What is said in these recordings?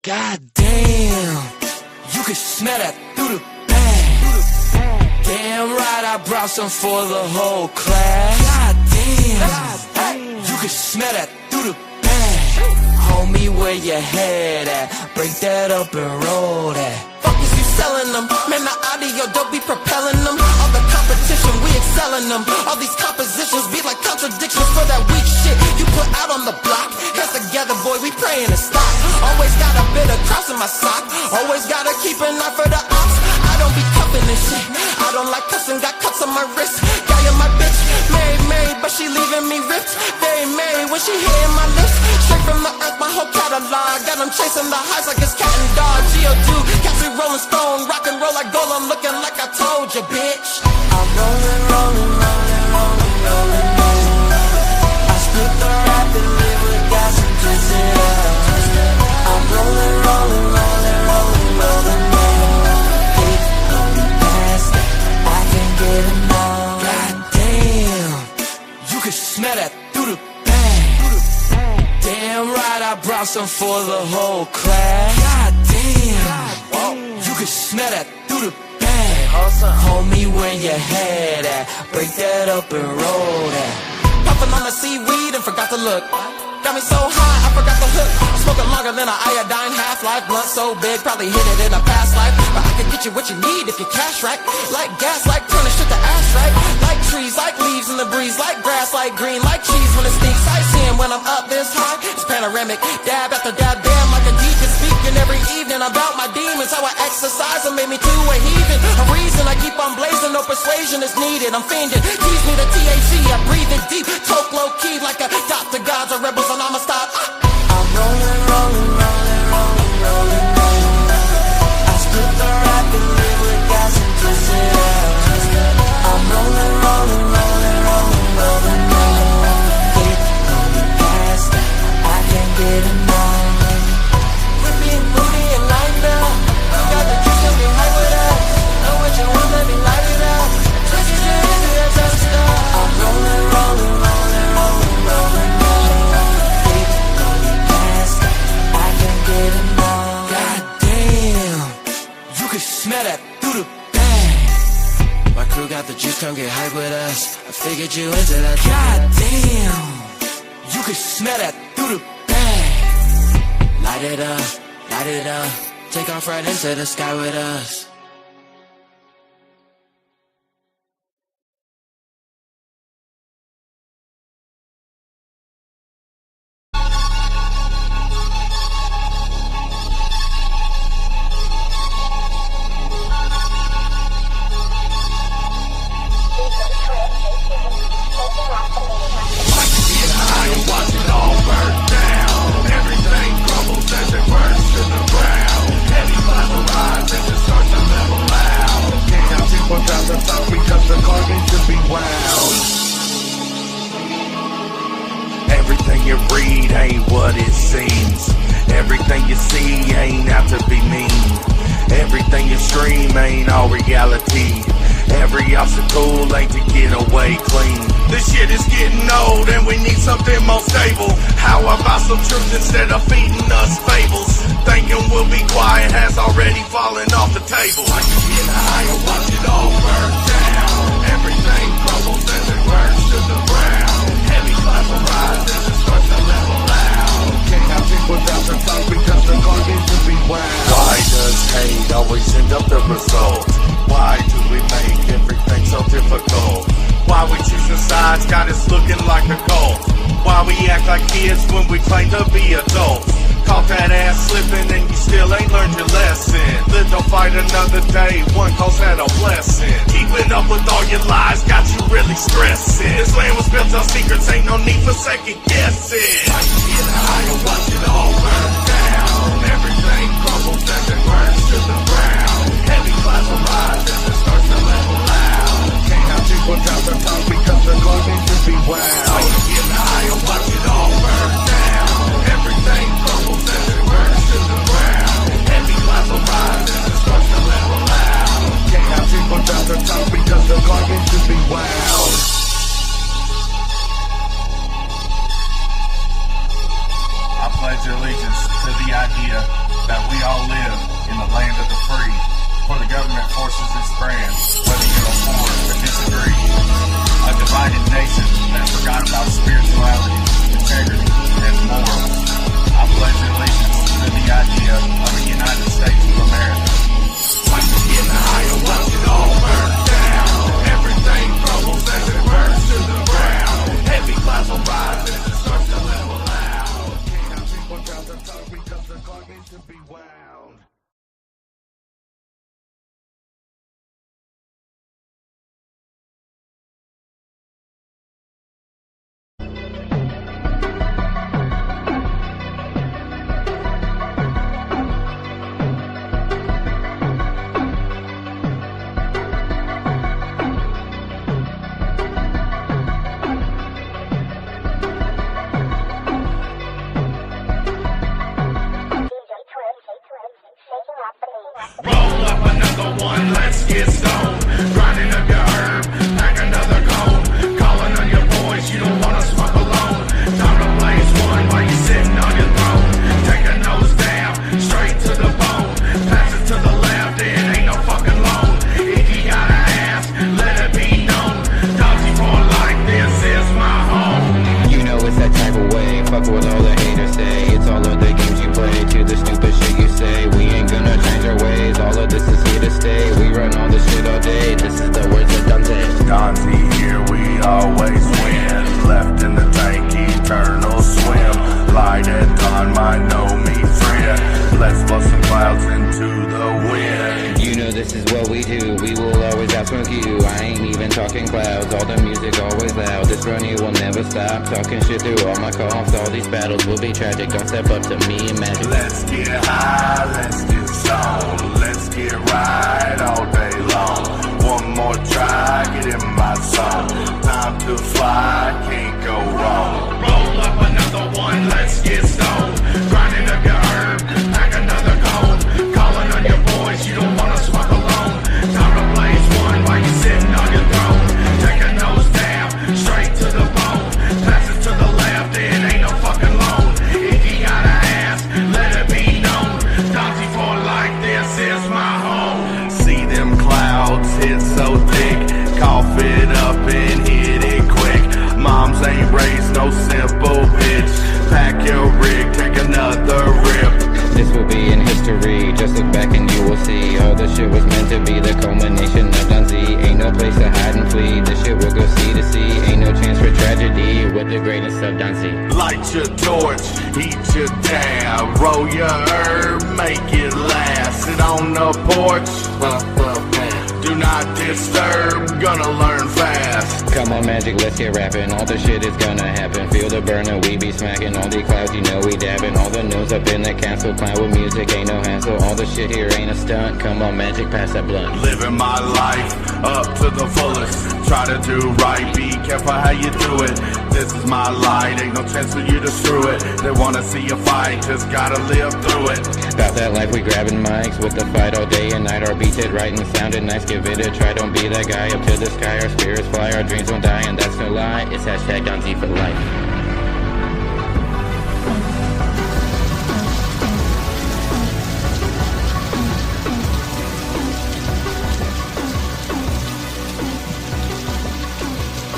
God damn, you can smell that through the bag. Damn right, I brought some for the whole class. God damn, you can smell that through the bag. Homie, where your head at? Break that up and roll that. Fuck is you selling them? Man, the audio don't be propelling them. All the competition, we excelling them. All these compositions be like contradictions for that weak shit you put out on the block. Hands together, boy, we praying to stop. Always got a bit of cross in my sock. Always gotta keep an eye for the ops. I don't be cuffing this shit. I don't like cussing, got cuts on my wrist. Guy in my bitch, married, but she leaving me ripped. Very merry when she hitting my lips. Straight from the earth, my whole catalog. Got them chasing the highs like it's cat and dog. G.O.D. Coughsy, Rolling Stone, rock and roll like gold. I'm looking like I told you, bitch. I'm rolling. I split the rap and live with gas and twist it up. I'm rolling. Hate going past it, I can't get enough. God damn, you can smell that through the bag. Damn right, I brought some for the whole class. God damn, you can smell that through the bag. Homie, where your head at? Break that up and roll that. Puffin' on the seaweed and forgot to look. Got me so high, I forgot the hook. Smoking longer than an iodine half-life. Blunt so big, probably hit it in a past life. But I can get you what you need if you cash right. Like gas, like turning shit to ash right. Like trees, like leaves in the breeze. Like grass, like green, like cheese when it sneaks. Sightseeing when I'm up this high. It's panoramic, dab after dab. Damn, like a deacon speaking every evening about my demons. How I exercise them made me to a heathen. A reason I keep on blazing, no persuasion is needed. I'm fiending, tease me the THC. I breathe it deep, talk low key like a Dr. Gods or rebels. I'ma stop. I'm rolling. I split the rap and live with gas and twist it up. I'm rolling. Hate going past it, I can't get enough. We're being moody and lined up. You got the juice, don't be high with us. Know what you want, let me light it up. Twist your hands to that tough stuff. I'm rolling. Smell that through the bag. My crew got the juice, come get hype with us. I figured you into that. God damn, you can smell that through the bag. Light it up, take off right into the sky with us. Everything you read ain't what it seems. Everything you see ain't out to be mean. Everything you stream ain't all reality. Every obstacle ain't to get away clean. This shit is getting old and we need something more stable. How about some truth instead of feeding us fables? Thinking we'll be quiet has already fallen off the table. Like you get higher, watch it all burn down. Everything crumbles as it burns to the ground. Heavy clouds will rise as it starts to level out. Can't have it without the fight because the garbage will be wound. Why does hate always end up the result? Why do we make everything so difficult? Why we choosing sides got us looking like a cult? Why we act like kids when we claim to be adults? Caught that ass slipping and you still ain't learned your lesson. Live to fight another day, one cause had a blessing. Keeping up with all your lies got you really stressing. This land was built on secrets, ain't no need for second guessing. Like you get higher, watch it all burn down. Everything crumbles as it burns to the ground. Heavy clouds will rise as it starts to level out. Can't have it without the top because the garbage will be wound. Like you get higher, watch it all burn down. Everything crumbles as it burns to the ground. Heavy clouds will rise as it starts to level out. Can't have it without the top because the garbage will be wound. I pledge allegiance for the government forces its brand, whether you're for or disagree. A divided nation that forgot about spirituality, integrity, and morals. I pledge allegiance to the idea of a United States of America. Once you get higher, once it all burns down, everything crumbles as it burns to the ground. Heavy clouds will rise as it starts to level out. Can't have people count their tongue because the clock needs to be wound. Roll up another one, let's get stoned. Grinding up your herb, pack another cone. Calling on your boys, you don't wanna smoke alone. Time to blaze one while you sitting on your throne. Take a nose down, straight to the bone. Pass it to the left, it ain't no fucking loan. If you gotta ask, let it be known. Coughsy for like this is my home. You know it's that type of way. Fuck what all the haters say. It's all of the games you play to the stupid shit you say. We ain't gonna change our ways. All of this is here to stay. We run all this shit all day. This is the words of Dante. Dante here, we always win. Left in the tank, eternal swim. Light at dawn, might know me friend. Let's blow some clouds into the wind. You know this is what we do. We will always outsmoke you. I ain't even talking clouds. All the music always loud. This running will never stop. Talking shit through all my coughs. All these battles will be tragic. Don't step up to me and Magik. Let's get high, let's get stoned. Let's get right all day long. One more try, get in my zone. Time to fly, can't go wrong. Roll up another one, let's get stoned. Grinding up your herb, pack another cone. Calling on your boys, you don't wanna smoke alone. Time to blaze one while you sitting on your throne. Take a nose down, straight to the bone. Pass it to the left, it ain't no fucking loan. If you gotta ask, let it be known. Dante for like this is my home. See them clouds hit so thick, cough it up and hit it quick. Moms ain't raised no simple bitch. Pack your rig, take another rip. This will be in history. Just look back and you will see. All this shit was meant to be the culmination of Dante. Ain't no place to hide and flee. This shit will go sea to sea. Ain't no chance for tragedy with the greatness of Dante. Light your torch, heat your dab. Roll your herb, make it last. Sit on the porch, do not disturb, gonna learn fast. Come on Magik, let's get rapping. All the shit is gonna happen. Feel the burner, we be smacking. All these clouds, you know we dabbing. All the news up in the castle. Clown with music, ain't no hassle. All the shit here ain't a stunt. Come on Magik, pass that blunt. Living my life up to the fullest. Try to do right, be careful how you do it. This is my light, ain't no chance for you to screw it. They wanna see you fight, just gotta live through it. About that life, we grabbing mics with the fight all day and night. Our beats hit right and sounded nice. Give it a try, don't be that guy. Up to the sky, our spirits fly. Our dreams won't die, and that's no lie. It's hashtag Dante for life.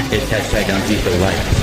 It's hashtag Dante for life.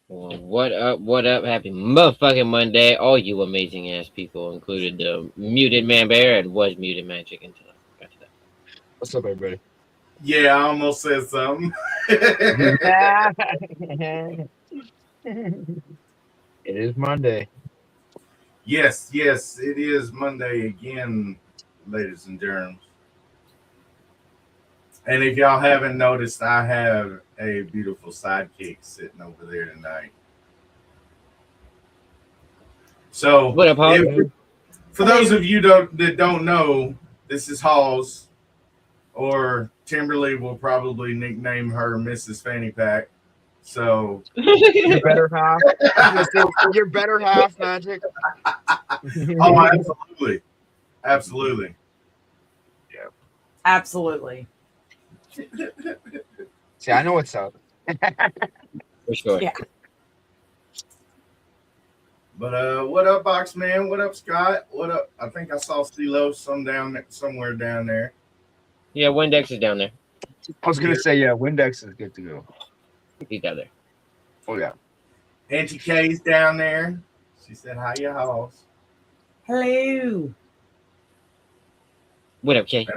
Well, what up? Happy motherfucking Monday. All you amazing ass people, included the muted man bear and was muted magic until I got to that. What's up, everybody? Yeah, I almost said something. It is Monday. Yes, it is Monday again, ladies and germs. And if y'all haven't noticed, I have a beautiful sidekick sitting over there tonight. So, What up, Holly? for those of you that don't know, this is Halls, or Timberly will probably nickname her Mrs. Fanny Pack. So, Your better half. Your better half, Magic. oh, absolutely. Absolutely. Absolutely. See, I know what's up. For sure. Yeah. But what up, Box Man? What up, Scott? What up? I think I saw CeeLo somewhere down there. Yeah, Windex is down there. I was gonna say, yeah, Windex is good to go. He's down there. Oh yeah. Auntie K's down there. She said, "Hi, your house." Hello. What up, Kay?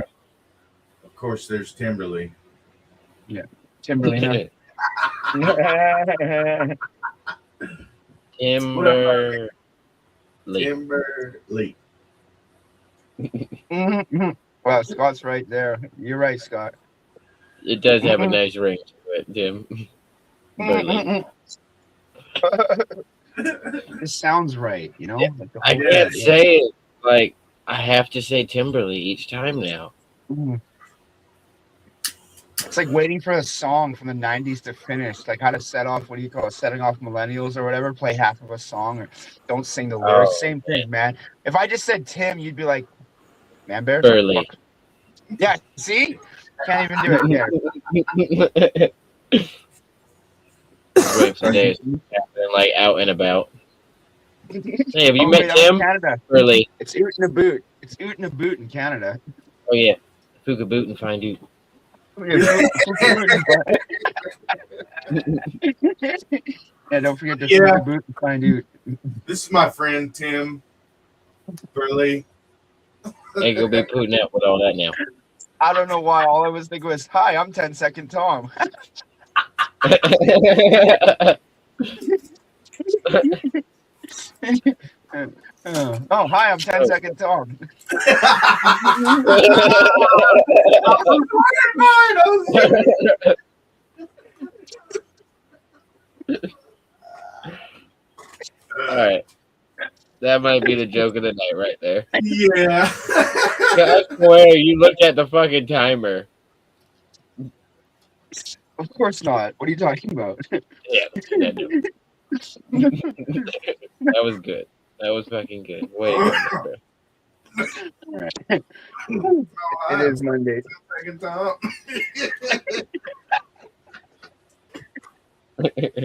Of course, there's Timberly. Timberly. Timberly. Timberly. Wow, Scott's right there. You're right, Scott. It does have a nice ring to it, Tim. Burley. This sounds right, you know? Yeah, Like I whole- can't say it. Like, I have to say Timberly each time now. It's like waiting for a song from the 90s to finish. Like how to set off, what do you call it? Setting off millennials or whatever. Play half of a song or don't sing the lyrics. Oh, Same thing, man. If I just said Tim, you'd be like, man, bear. Burley. Yeah, see? Can't even do it. Yeah. Wait for days. Happening, like, out and about. Hey, have you Oh, met wait, I'm in Tim? Canada. Burley. It's Oot in a Boot. It's Oot in a Boot in Canada. Oh, yeah. Fuka boot and find you. Yeah, don't forget to Yeah. boot and find Oot. This is my friend Tim Burley. Ain't gonna be putting up with all that now. I don't know why. All I was thinking was, hi, I'm 10 Second Tom. Oh, hi, I'm 10 Second Tom. All right. That might be the joke of the night right there. Yeah. I swear, you looked at the fucking timer. Of course not. What are you talking about? Yeah, that was good. That was fucking good. Wait. It is Monday. Second time.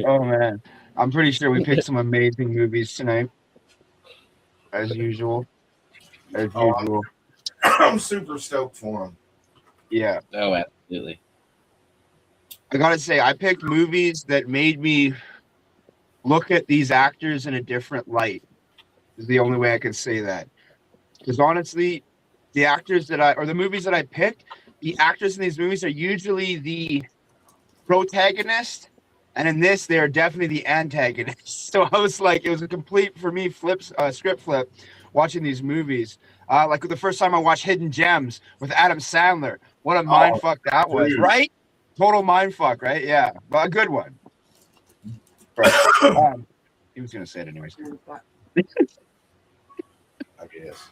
Oh, man. I'm pretty sure we picked some amazing movies tonight. As usual. I'm super stoked for him. Yeah. Oh, absolutely. I gotta say, I picked movies that made me look at these actors in a different light. Is the only way I can say that. Because honestly, the movies that I picked, the actors in these movies are usually the protagonist, and in this, they are definitely the antagonist. So I was like, it was a complete, for me, script flip watching these movies. Like the first time I watched Hidden Gems with Adam Sandler. What a mind fuck that was, dude. right? Total mind fuck, right? Yeah, but a good one. Right. He was gonna say it anyways. I guess.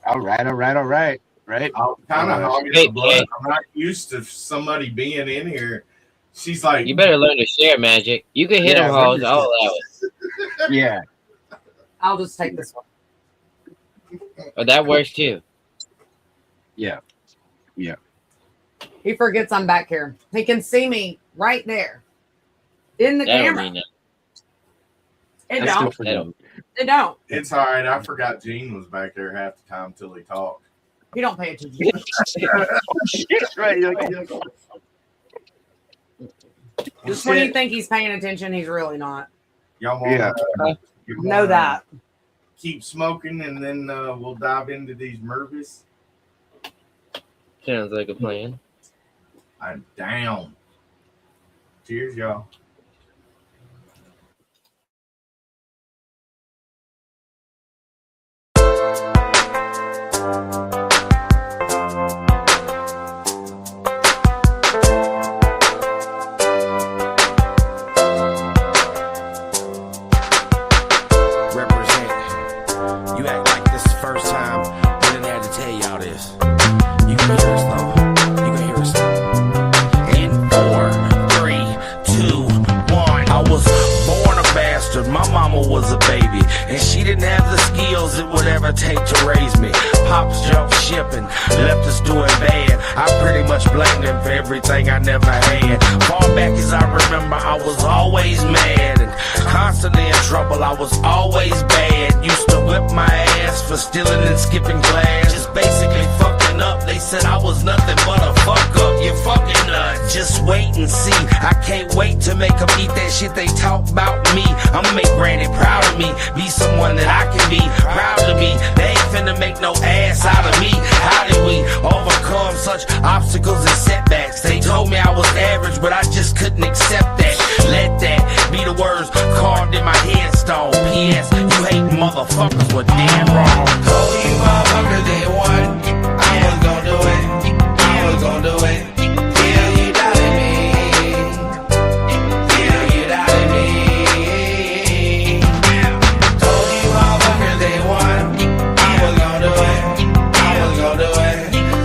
All right. Right? I'm kind of hogging Hey, the blood. hey. I'm not used to somebody being in here. She's like, You better learn to share, Magic. You can hit Yeah, them, Halls. learn to I'll allow it. Yeah. I'll just take this one. Oh, that works too. Yeah. He forgets I'm back here. He can see me right there in the That don't camera. mean nothing. It I still don't. forget. It don't. it's all right. I forgot Gene was back there half the time till he talked. You don't pay attention. Oh, shit, right. You're like, Just when you think he's paying attention, he's really not. Y'all want Know that. Keep smoking, and then we'll dive into these movies. Sounds like a plan. I'm down. Cheers, y'all. Was a baby, and she didn't have the skills it would ever take to raise me. Pops jumped ship and left us doing bad. I pretty much blamed him for everything I never had. Far back as I remember, I was always mad and constantly in trouble. I was always bad. Used to whip my ass for stealing and skipping class. Just basically fucking up. They said I was nothing but a fuck up. You fucking nut. Just wait and see. I can't wait to make them eat that shit they talk about me. I'ma make Granny proud of me. Be someone that I can be proud to be. They ain't finna make no ass out of me. How did we overcome such obstacles and setbacks? They told me I was average, but I just couldn't accept that. Let that be the words carved in my headstone. P.S. You hate motherfuckers were damn wrong. Told you motherfuckers they won. I was gon' do it. I was gon' do it. Till you doubted me. Till you doubted me. Told you motherfuckers they won. I was gon' do it. I was gon' do it.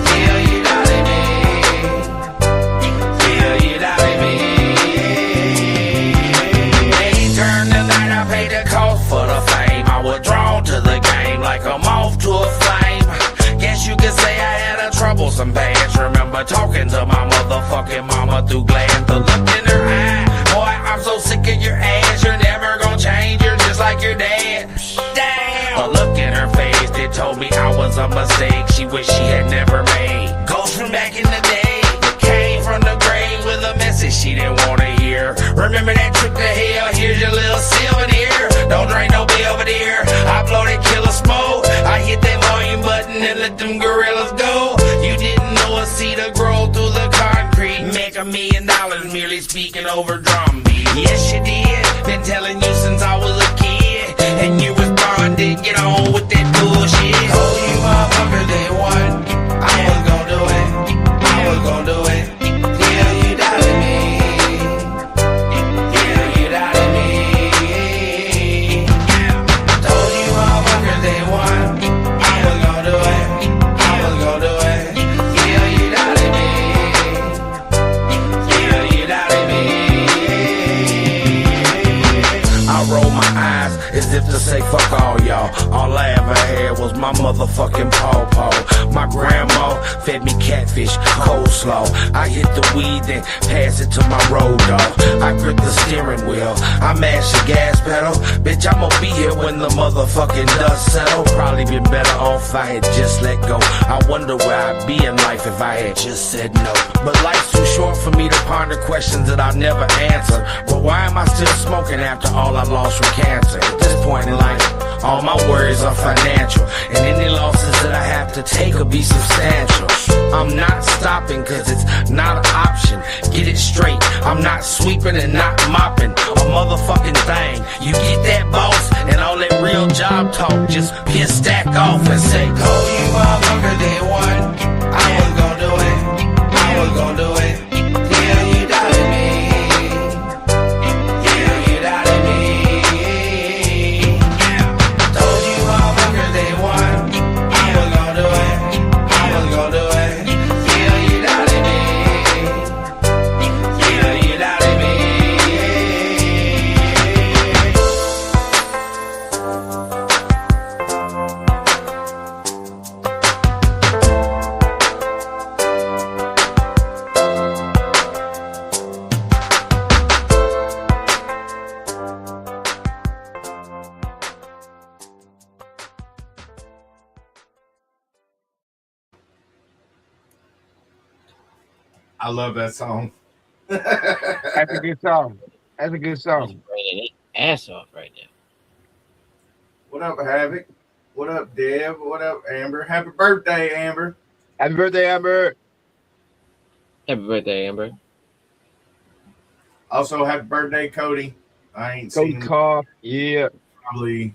Till you doubted me. Till you doubted me. They turned the night I paid the cost for the fame. I was drawn to the game like a moth to a flame. Guess you could say I had a troublesome past. Remember talking to my motherfucking mama through glass. The look in her eye, boy, I'm so sick of your ass. You're never gonna change, you're just like your dad. Damn. A look in her face that told me I was a mistake she wished she had never made. Ghost from back in the day that came from the grave with a message she didn't wanna hear. Remember that trip to hell? Here's your little souvenir. Don't drink no Belvedere. I blow that killer smoke. I hit that volume button and let them gorillas go. You didn't know a cedar grow through the concrete. Make $1 million merely speaking over drum beat. Yes, you did. Been telling you since I was a kid, and you responded. Get on with that bullshit. Told you motherfuckers they won. I was gon' do it. I was gon' do it. Till you doubted me. Till you doubted me. Told you motherfuckers they won. I was gon' do it. I was gon' do it. Till you doubted me. Till you doubted me. I roll my eyes as if to say fuck all y'all. All I ever had was my motherfucking pawpaw. My grandma fed me catfish, coleslaw. I hit the weed, then pass it to my road dog. I grip the steering wheel, I mash the gas pedal. Bitch, I'ma be here when the motherfucking dust settle. Probably been better off if I had just let go. I wonder where I'd be in life if I had just said no. But life's too short for me to ponder questions that I'll never answer. But why am I still smoking after all I lost from cancer? At this point in life, all my worries are financial, and any losses that I have to take will be substantial. I'm not stopping cause it's not an option. Get it straight, I'm not sweeping and not mopping a motherfucking thing. You get that, boss, and all that real job talk, just piss stack off and say, Told you motherfuckers they won. I was gon' do it. I was gon' do it. Till you doubted me. Till you doubted me. Told you motherfuckers they won. I was gon' do it. I was gon' do it. Till you doubted me. Till you doubted me. I love that song. That's a good song. That's a good He's song. raining his ass off right now. What up, Havoc? What up, Dev? What up, Amber? Happy birthday, Amber. Happy birthday, Amber. Happy birthday, Amber. Also, happy birthday, Cody. I ain't Cody seen him Cough. Yeah. probably.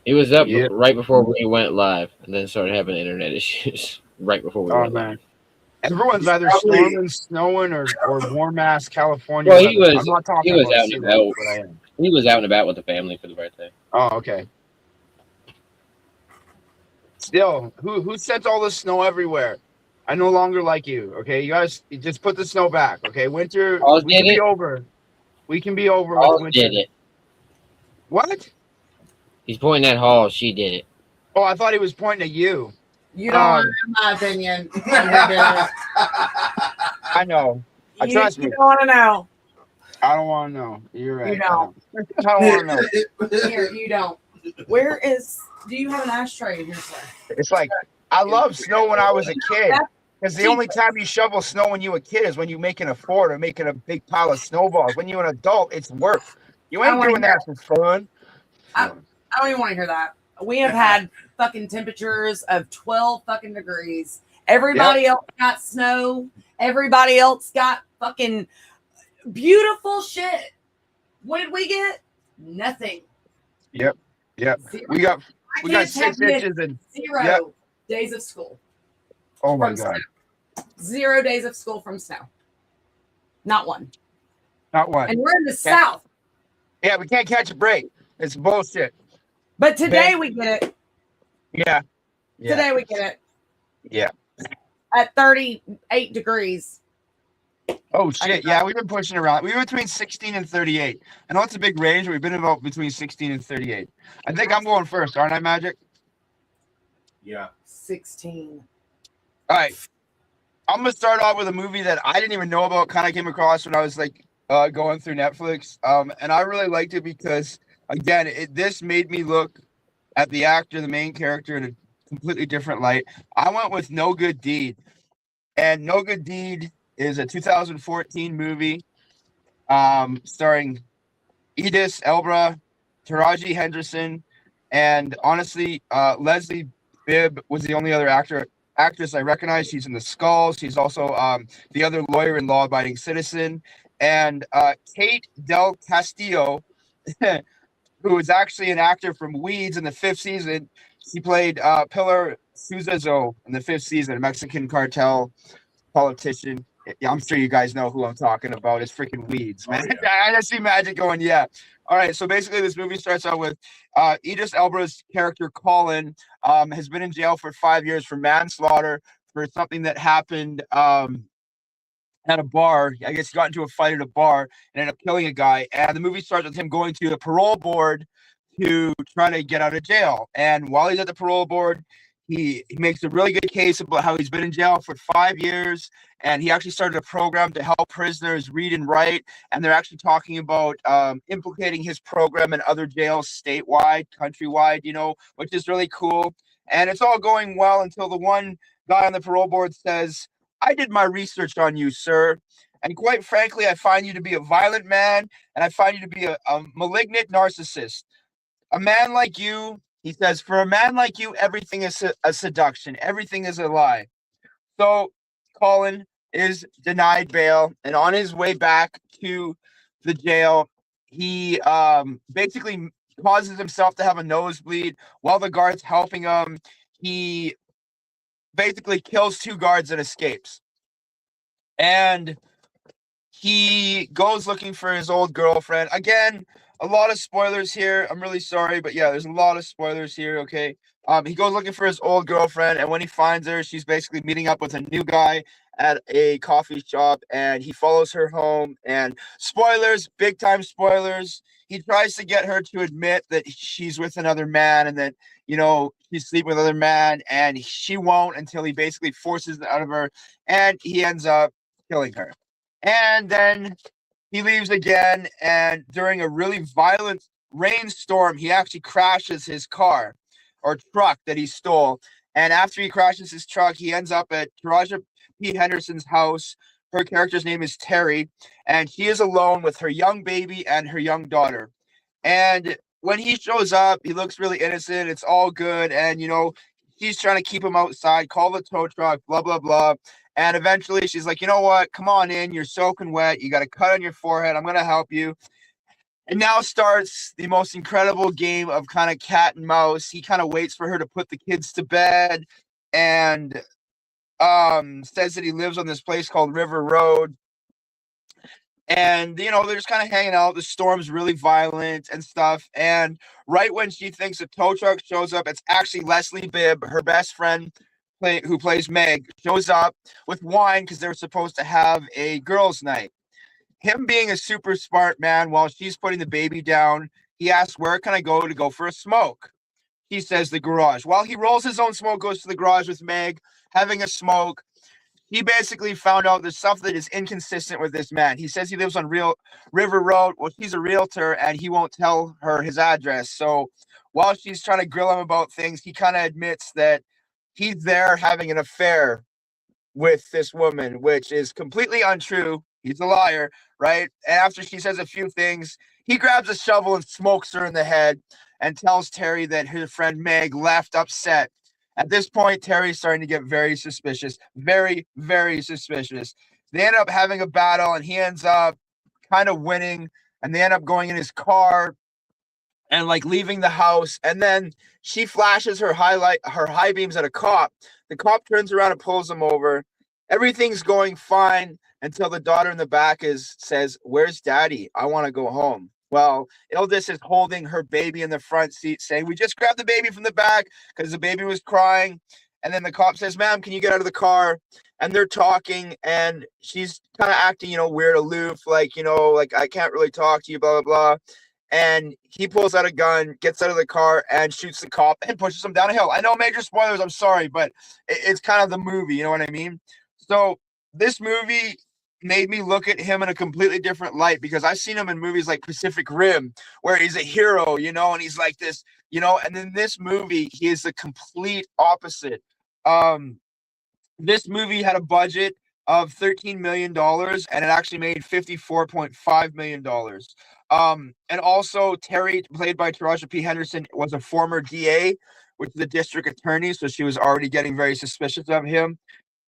He was up Yeah. right before we went live, and then started having internet issues right before we Oh went man. live. Everyone's He's either probably storming, snowing, or warm ass California Well, weather. I'm not he talking was about out and sea level, about. but I am. He was out and about with the family for the birthday. Oh, okay. Still, who sent all the snow everywhere? I no longer like you. Okay, you guys just put the snow back. Okay, winter Oz we did can be it. over. We can be over with Oz winter. did it. What? He's pointing at Hall. She did it. Oh, I thought he was pointing at you. You don't want to know my opinion on your business. I know. Trust me. You don't want to know. I don't want to know. You're right. You don't. I don't want to know. Here, you don't. Where is? Do you have an ashtray in here, sir? It's like I loved snow when I was a kid. Because the only Jesus. time you shovel snow when you were a kid is when you're making a fort or making a big pile of snowballs. When you're an adult, it's work. You I ain't wanna doing that for fun. I don't even want to hear that. We have had fucking temperatures of 12 fucking degrees. Everybody else got snow. Everybody else got fucking beautiful shit. What did we get? Nothing. Yep. Zero. We got I can't 6 tell you inches and 0 days of school. oh my from god. snow. 0 days of school from snow. Not one. Not one. And we're in the south. Yeah, we can't catch a break. It's bullshit. But today we get it. Yeah. Today we get it. Yeah. At 38 degrees. Oh shit. Yeah, we've been pushing around. We were between 16 and 38. I know it's a big range, but we've been about between 16 and 38. I think I'm going first, aren't I, Magic? Yeah. 16. All right. I'm gonna start off with a movie that I didn't even know about, kind of came across when I was like going through Netflix. And I really liked it because again, this made me look at the actor, the main character, in a completely different light. I went with No Good Deed. And No Good Deed is a 2014 movie starring Idris Elba, Taraji Henderson, and honestly, Leslie Bibb was the only other actress I recognized. She's in The Skull. She's also the other lawyer in Law Abiding Citizen. And Kate Del Castillo, who is actually an actor from Weeds in the 5th season. She played Pilar Suzazo in the 5th season, a Mexican cartel politician. Yeah, I'm sure you guys know who I'm talking about. It's freaking Weeds, man. Oh, yeah. I just see Magic going, yeah. All right, so basically this movie starts out with Idris Elba's character, Colin, has been in jail for 5 years for manslaughter for something that happened at a bar. I guess he got into a fight at a bar and ended up killing a guy. And the movie starts with him going to the parole board to try to get out of jail. And while he's at the parole board, he makes a really good case about how he's been in jail for 5 years. And he actually started a program to help prisoners read and write. And they're actually talking about implicating his program in other jails statewide, countrywide, which is really cool. And it's all going well until the one guy on the parole board says, I did my research on you, sir. And quite frankly, I find you to be a violent man, and I find you to be a malignant narcissist. A man like you, he says, for a man like you, everything is a seduction. Everything is a lie. So Colin is denied bail, and on his way back to the jail, he basically causes himself to have a nosebleed while the guard's helping him. He basically kills 2 guards and escapes. And he goes looking for his old girlfriend. Again, a lot of spoilers here. I'm really sorry, but yeah, there's a lot of spoilers here, okay? He goes looking for his old girlfriend, and when he finds her, she's basically meeting up with a new guy at a coffee shop, and he follows her home. And spoilers, big time spoilers. He tries to get her to admit that she's with another man and that, she's sleeping with another man, and she won't until he basically forces it out of her, and he ends up killing her. And then he leaves again, and during a really violent rainstorm, he actually crashes his car or truck that he stole. And after he crashes his truck, he ends up at Taraji P. Henderson's house. Her character's name is Terry, and she is alone with her young baby and her young daughter. And when he shows up, he looks really innocent. It's all good. And, she's trying to keep him outside, call the tow truck, blah, blah, blah. And eventually she's like, you know what? Come on in. You're soaking wet. You got a cut on your forehead. I'm going to help you. And now starts the most incredible game of kind of cat and mouse. He kind of waits for her to put the kids to bed and says that he lives on this place called River Road. And, they're just kind of hanging out. The storm's really violent and stuff. And right when she thinks a tow truck shows up, it's actually Leslie Bibb, her best friend, who plays Meg, shows up with wine because they were supposed to have a girls' night. Him being a super smart man, while she's putting the baby down, he asks, where can I go for a smoke? He says the garage. While he rolls his own smoke, goes to the garage with Meg, having a smoke. He basically found out there's stuff that is inconsistent with this man. He says he lives on River Road. Well, she's a realtor, and he won't tell her his address. So while she's trying to grill him about things, he kind of admits that he's there having an affair with this woman, which is completely untrue. He's a liar, right? And after she says a few things, he grabs a shovel and smokes her in the head and tells Terry that his friend Meg left upset. At this point, Terry's starting to get very suspicious, very, very suspicious. They end up having a battle, and he ends up kind of winning, and they end up going in his car and leaving the house. And then she flashes her high beams at a cop. The cop turns around and pulls him over. Everything's going fine until the daughter in the back says, where's daddy? I want to go home. Well, Ildis is holding her baby in the front seat, saying, we just grabbed the baby from the back because the baby was crying. And then the cop says, ma'am, can you get out of the car? And they're talking, and she's kind of acting, weird, aloof, I can't really talk to you, blah, blah, blah. And he pulls out a gun, gets out of the car, and shoots the cop and pushes him down a hill. I know, major spoilers, I'm sorry, but it's kind of the movie, you know what I mean? So this movie made me look at him in a completely different light, because I've seen him in movies like Pacific Rim, where he's a hero, and he's like this, and in this movie, he is the complete opposite. This movie had a budget of $13 million, and it actually made $54.5 million. And also Terry, played by Taraji P. Henderson, was a former DA, which is the district attorney, so she was already getting very suspicious of him.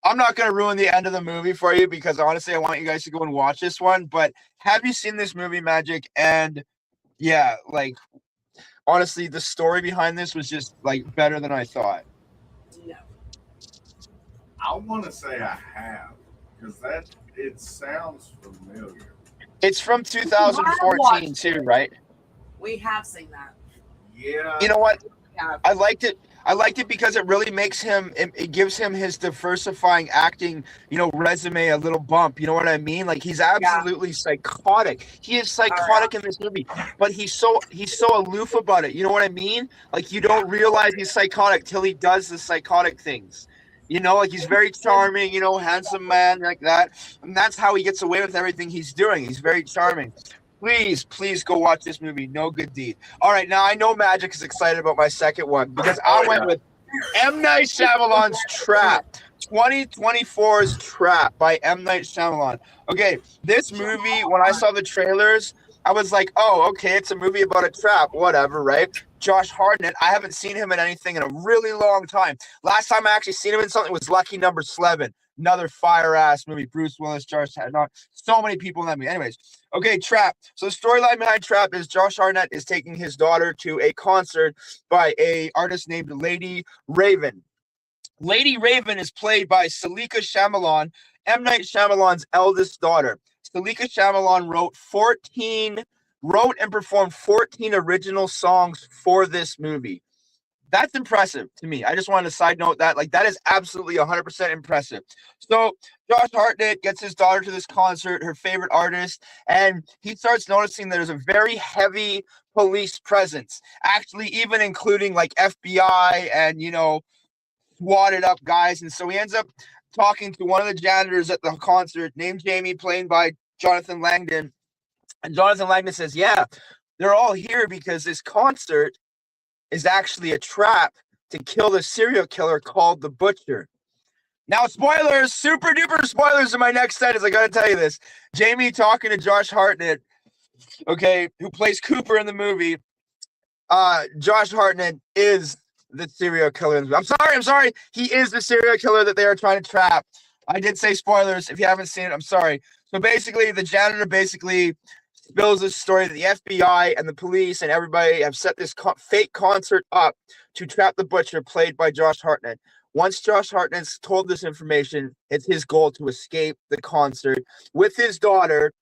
I'm not going to ruin the end of the movie for you, because honestly, I want you guys to go and watch this one. But have you seen this movie, Magik? And yeah, honestly, the story behind this was just better than I thought. No. I want to say I have, because it sounds familiar. It's from 2014 too, right? We have seen that. Yeah. You know what? Yeah. I liked it. I liked it because it really makes him, it gives him his diversifying acting, resume a little bump. You know what I mean? He's absolutely psychotic. He is psychotic in this movie, but he's so aloof about it. You know what I mean? You don't realize he's psychotic till he does the psychotic things. He's very charming, handsome man like that. And that's how he gets away with everything he's doing. He's very charming. Please go watch this movie. No Good Deed. All right, now I know Magik is excited about my second one, because I went with M. Night Shyamalan's Trap. 2024's Trap by M. Night Shyamalan. Okay, this movie, when I saw the trailers, I was like, oh, okay, it's a movie about a trap, whatever, right? Josh Hartnett, I haven't seen him in anything in a really long time. Last time I actually seen him in something was Lucky Number 11. Another fire-ass movie. Bruce Willis, Josh Hartnett, so many people in that movie. Anyways, okay, Trap. So the storyline behind Trap is Josh Hartnett is taking his daughter to a concert by a artist named Lady Raven. Lady Raven is played by Salika Shyamalan, M. Night Shyamalan's eldest daughter. Salika Shyamalan wrote and performed 14 original songs for this movie. That's impressive to me. I just wanted to side note that. That is absolutely 100% impressive. So Josh Hartnett gets his daughter to this concert, her favorite artist, and he starts noticing there's a very heavy police presence, actually even including FBI and, swatted up guys. And so he ends up talking to one of the janitors at the concert named Jamie, played by Jonathan Langdon. And Jonathan Langdon says, yeah, they're all here because this concert is actually a trap to kill the serial killer called the Butcher. Now, spoilers, super duper spoilers in my next sentence. I gotta tell you this. Jamie talking to Josh Hartnett, okay, who plays Cooper in the movie. Josh Hartnett is the serial killer. I'm sorry. He is the serial killer that they are trying to trap. I did say spoilers. If you haven't seen it, I'm sorry. So basically, the janitor spills this story that the FBI and the police and everybody have set this fake concert up to trap the butcher, played by Josh Hartnett. Once Josh Hartnett's told this information, it's his goal to escape the concert with his daughter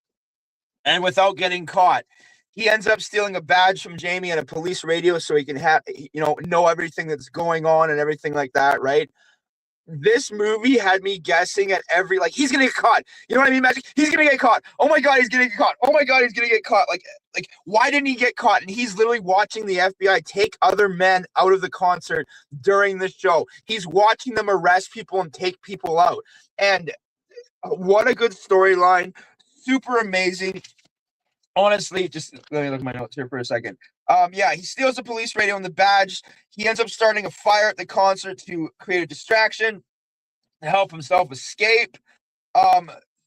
and without getting caught. He ends up stealing a badge from Jamie and a police radio so he can know everything that's going on and everything like that, right? This movie had me guessing at every, like, he's gonna get caught. You know what I mean, Magik? He's gonna get caught. Oh my God, he's gonna get caught. Oh my God, he's gonna get caught. Like, why didn't he get caught? And he's literally watching the FBI take other men out of the concert during the show. He's watching them arrest people and take people out. And what a good storyline. Super amazing. Honestly, just let me look at my notes here for a second. Yeah, he steals the police radio and the badge. He ends up starting a fire at the concert to create a distraction to help himself escape.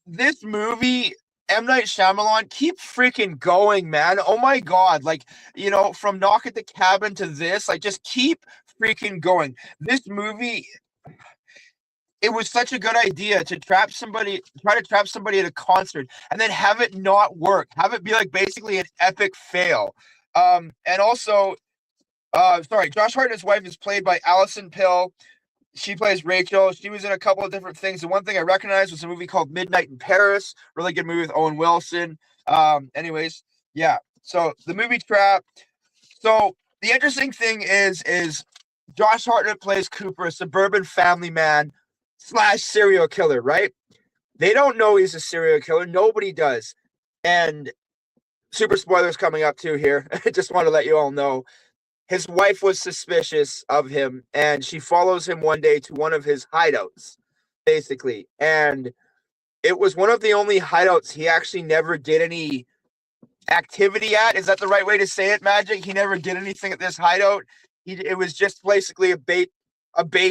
This movie, M. Night Shyamalan, keep freaking going, man. Oh my God. Like, from Knock at the Cabin to this, like, just keep freaking going. This movie, it was such a good idea to try to trap somebody at a concert and then have it not work. Have it be like basically an epic fail. And also, Josh Hartnett's wife is played by Allison Pill. She plays Rachel. She was in a couple of different things. The one thing I recognized was a movie called Midnight in Paris. Really good movie with Owen Wilson. Anyways, yeah. So the movie Trap. So the interesting thing is Josh Hartnett plays Cooper, a suburban family man / serial killer, right? They don't know he's a serial killer. Nobody does. And super spoilers coming up too here. I just want to let you all know. His wife was suspicious of him, and she follows him one day to one of his hideouts, basically. And it was one of the only hideouts he actually never did any activity at. Is that the right way to say it, Magik? He never did anything at this hideout. It was just basically a bait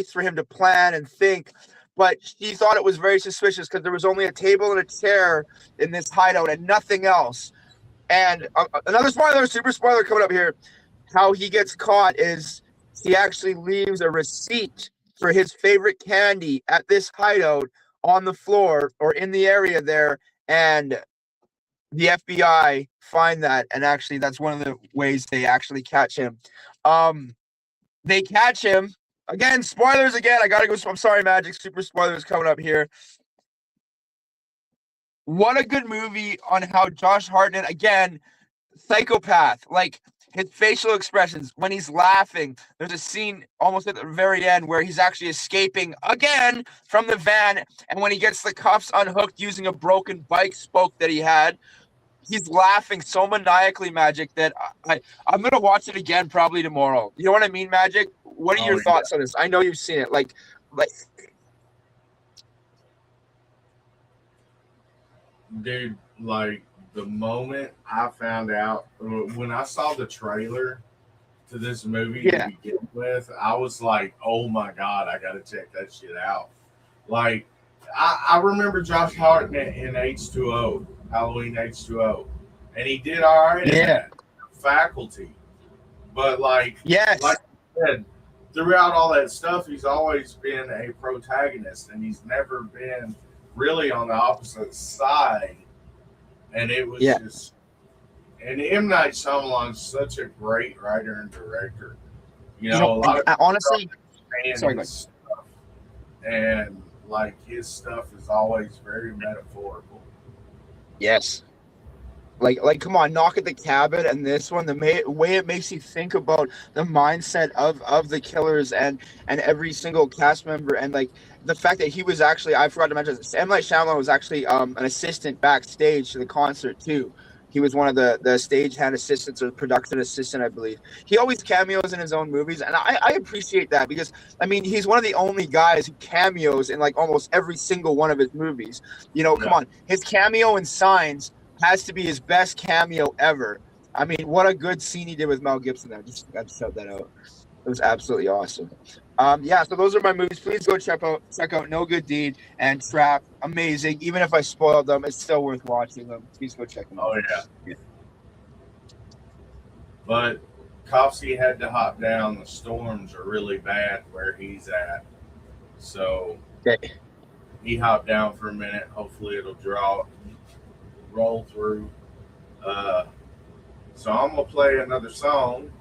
for him to plan and think. But she thought it was very suspicious because there was only a table and a chair in this hideout and nothing else. And another spoiler, super spoiler coming up here. How he gets caught is he actually leaves a receipt for his favorite candy at this hideout on the floor or in the area there. And the FBI find that. And actually, that's one of the ways they actually catch him. They catch him. Again, spoilers again. I gotta go. I'm sorry, Magik. Super spoilers coming up here. What a good movie on how Josh Hartnett, again, psychopath. Like, his facial expressions when he's laughing. There's a scene almost at the very end where he's actually escaping again from the van. And when he gets the cuffs unhooked using a broken bike spoke that he had, he's laughing so maniacally, Magik, that I'm going to watch it again probably tomorrow. You know what I mean, Magik? What are your thoughts on this? I know you've seen it. Like, dude, like, the moment I found out, when I saw the trailer to this movie to begin with, I was like, oh my God, I got to check that shit out. Like, I remember Josh Hartnett in H2O, Halloween H2O, and he did all right in that Faculty. But, like I said, throughout all that stuff, he's always been a protagonist, and he's never been really on the opposite side. And it was just, and M. Night Shyamalan's such a great writer and director. You know, a lot of honestly, stuff, and like his stuff is always very metaphorical. Yes. Like, come on, Knock at the Cabin and this one, the way it makes you think about the mindset of the killers and every single cast member, and like the fact that he was actually, I forgot to mention, M. Night Shyamalan was actually an assistant backstage to the concert too. He was one of the stagehand assistants or production assistant, I believe. He always cameos in his own movies, and I appreciate that because, I mean, he's one of the only guys who cameos in like almost every single one of his movies. You know, come on, his cameo in Signs has to be his best cameo ever. I mean, what a good scene he did with Mel Gibson there. Just got to shout that out. It was absolutely awesome. Yeah, so those are my movies. Please go check out No Good Deed and Trap. Amazing. Even if I spoiled them, it's still worth watching them. Please go check them out. Oh yeah. But Coughsy had to hop down. The storms are really bad where he's at. So Okay. he hopped down for a minute. Hopefully it'll roll through. So I'm gonna play another song,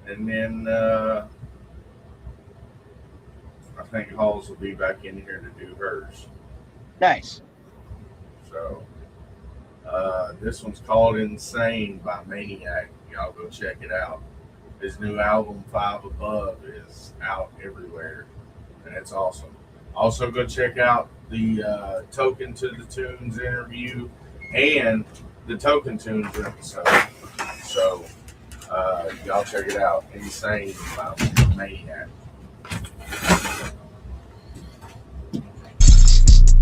and then I think Halls will be back in here to do hers. Nice. So this one's called "Insane" by Maniac. Y'all go check it out. His new album "Five Above" is out everywhere, and it's awesome. Also, go check out the Token to the Tunes interview and the Token Tunes episode. So, y'all check it out. Insane by Maniac.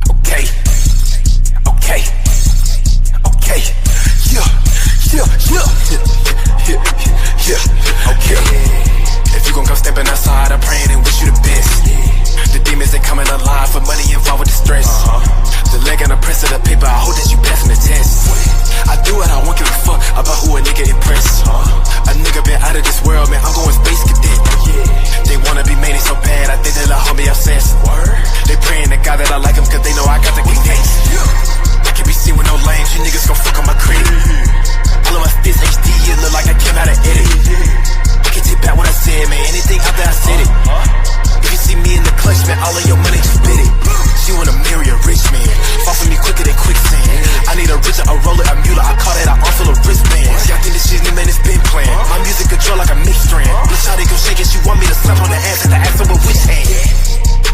Okay, okay, okay, yeah, okay. If you gon' come stepping outside, I'm praying and wish you the best. The demons, they coming alive for money involved with the stress. The leg on the press of the paper, I hope that you passing the test. I do what I want, give a fuck about who a nigga impress. A nigga been out of this world, man, I'm going space cadet. They wanna be made it so bad, I think they love me obsessed. They praying to God that I like them, cause they know I got the connects. I can't be seen with no lames, you niggas gon' fuck on my credit. All of my fist HD, it look like I came out of edit. I can't take back what I said, man, anything out there I said it. If you see me in the clutch, man, all of your money just spit it. She wanna marry a rich man, fall for me quicker than quicksand. I need a richer, a roller, a mule, I call that an arm full of wristbands. Y'all think this shit, man, it's been planned. My music control like a mixed strand. Bitch, how they gon' shake it, she want me to slap on the ass and to ask her with which hand.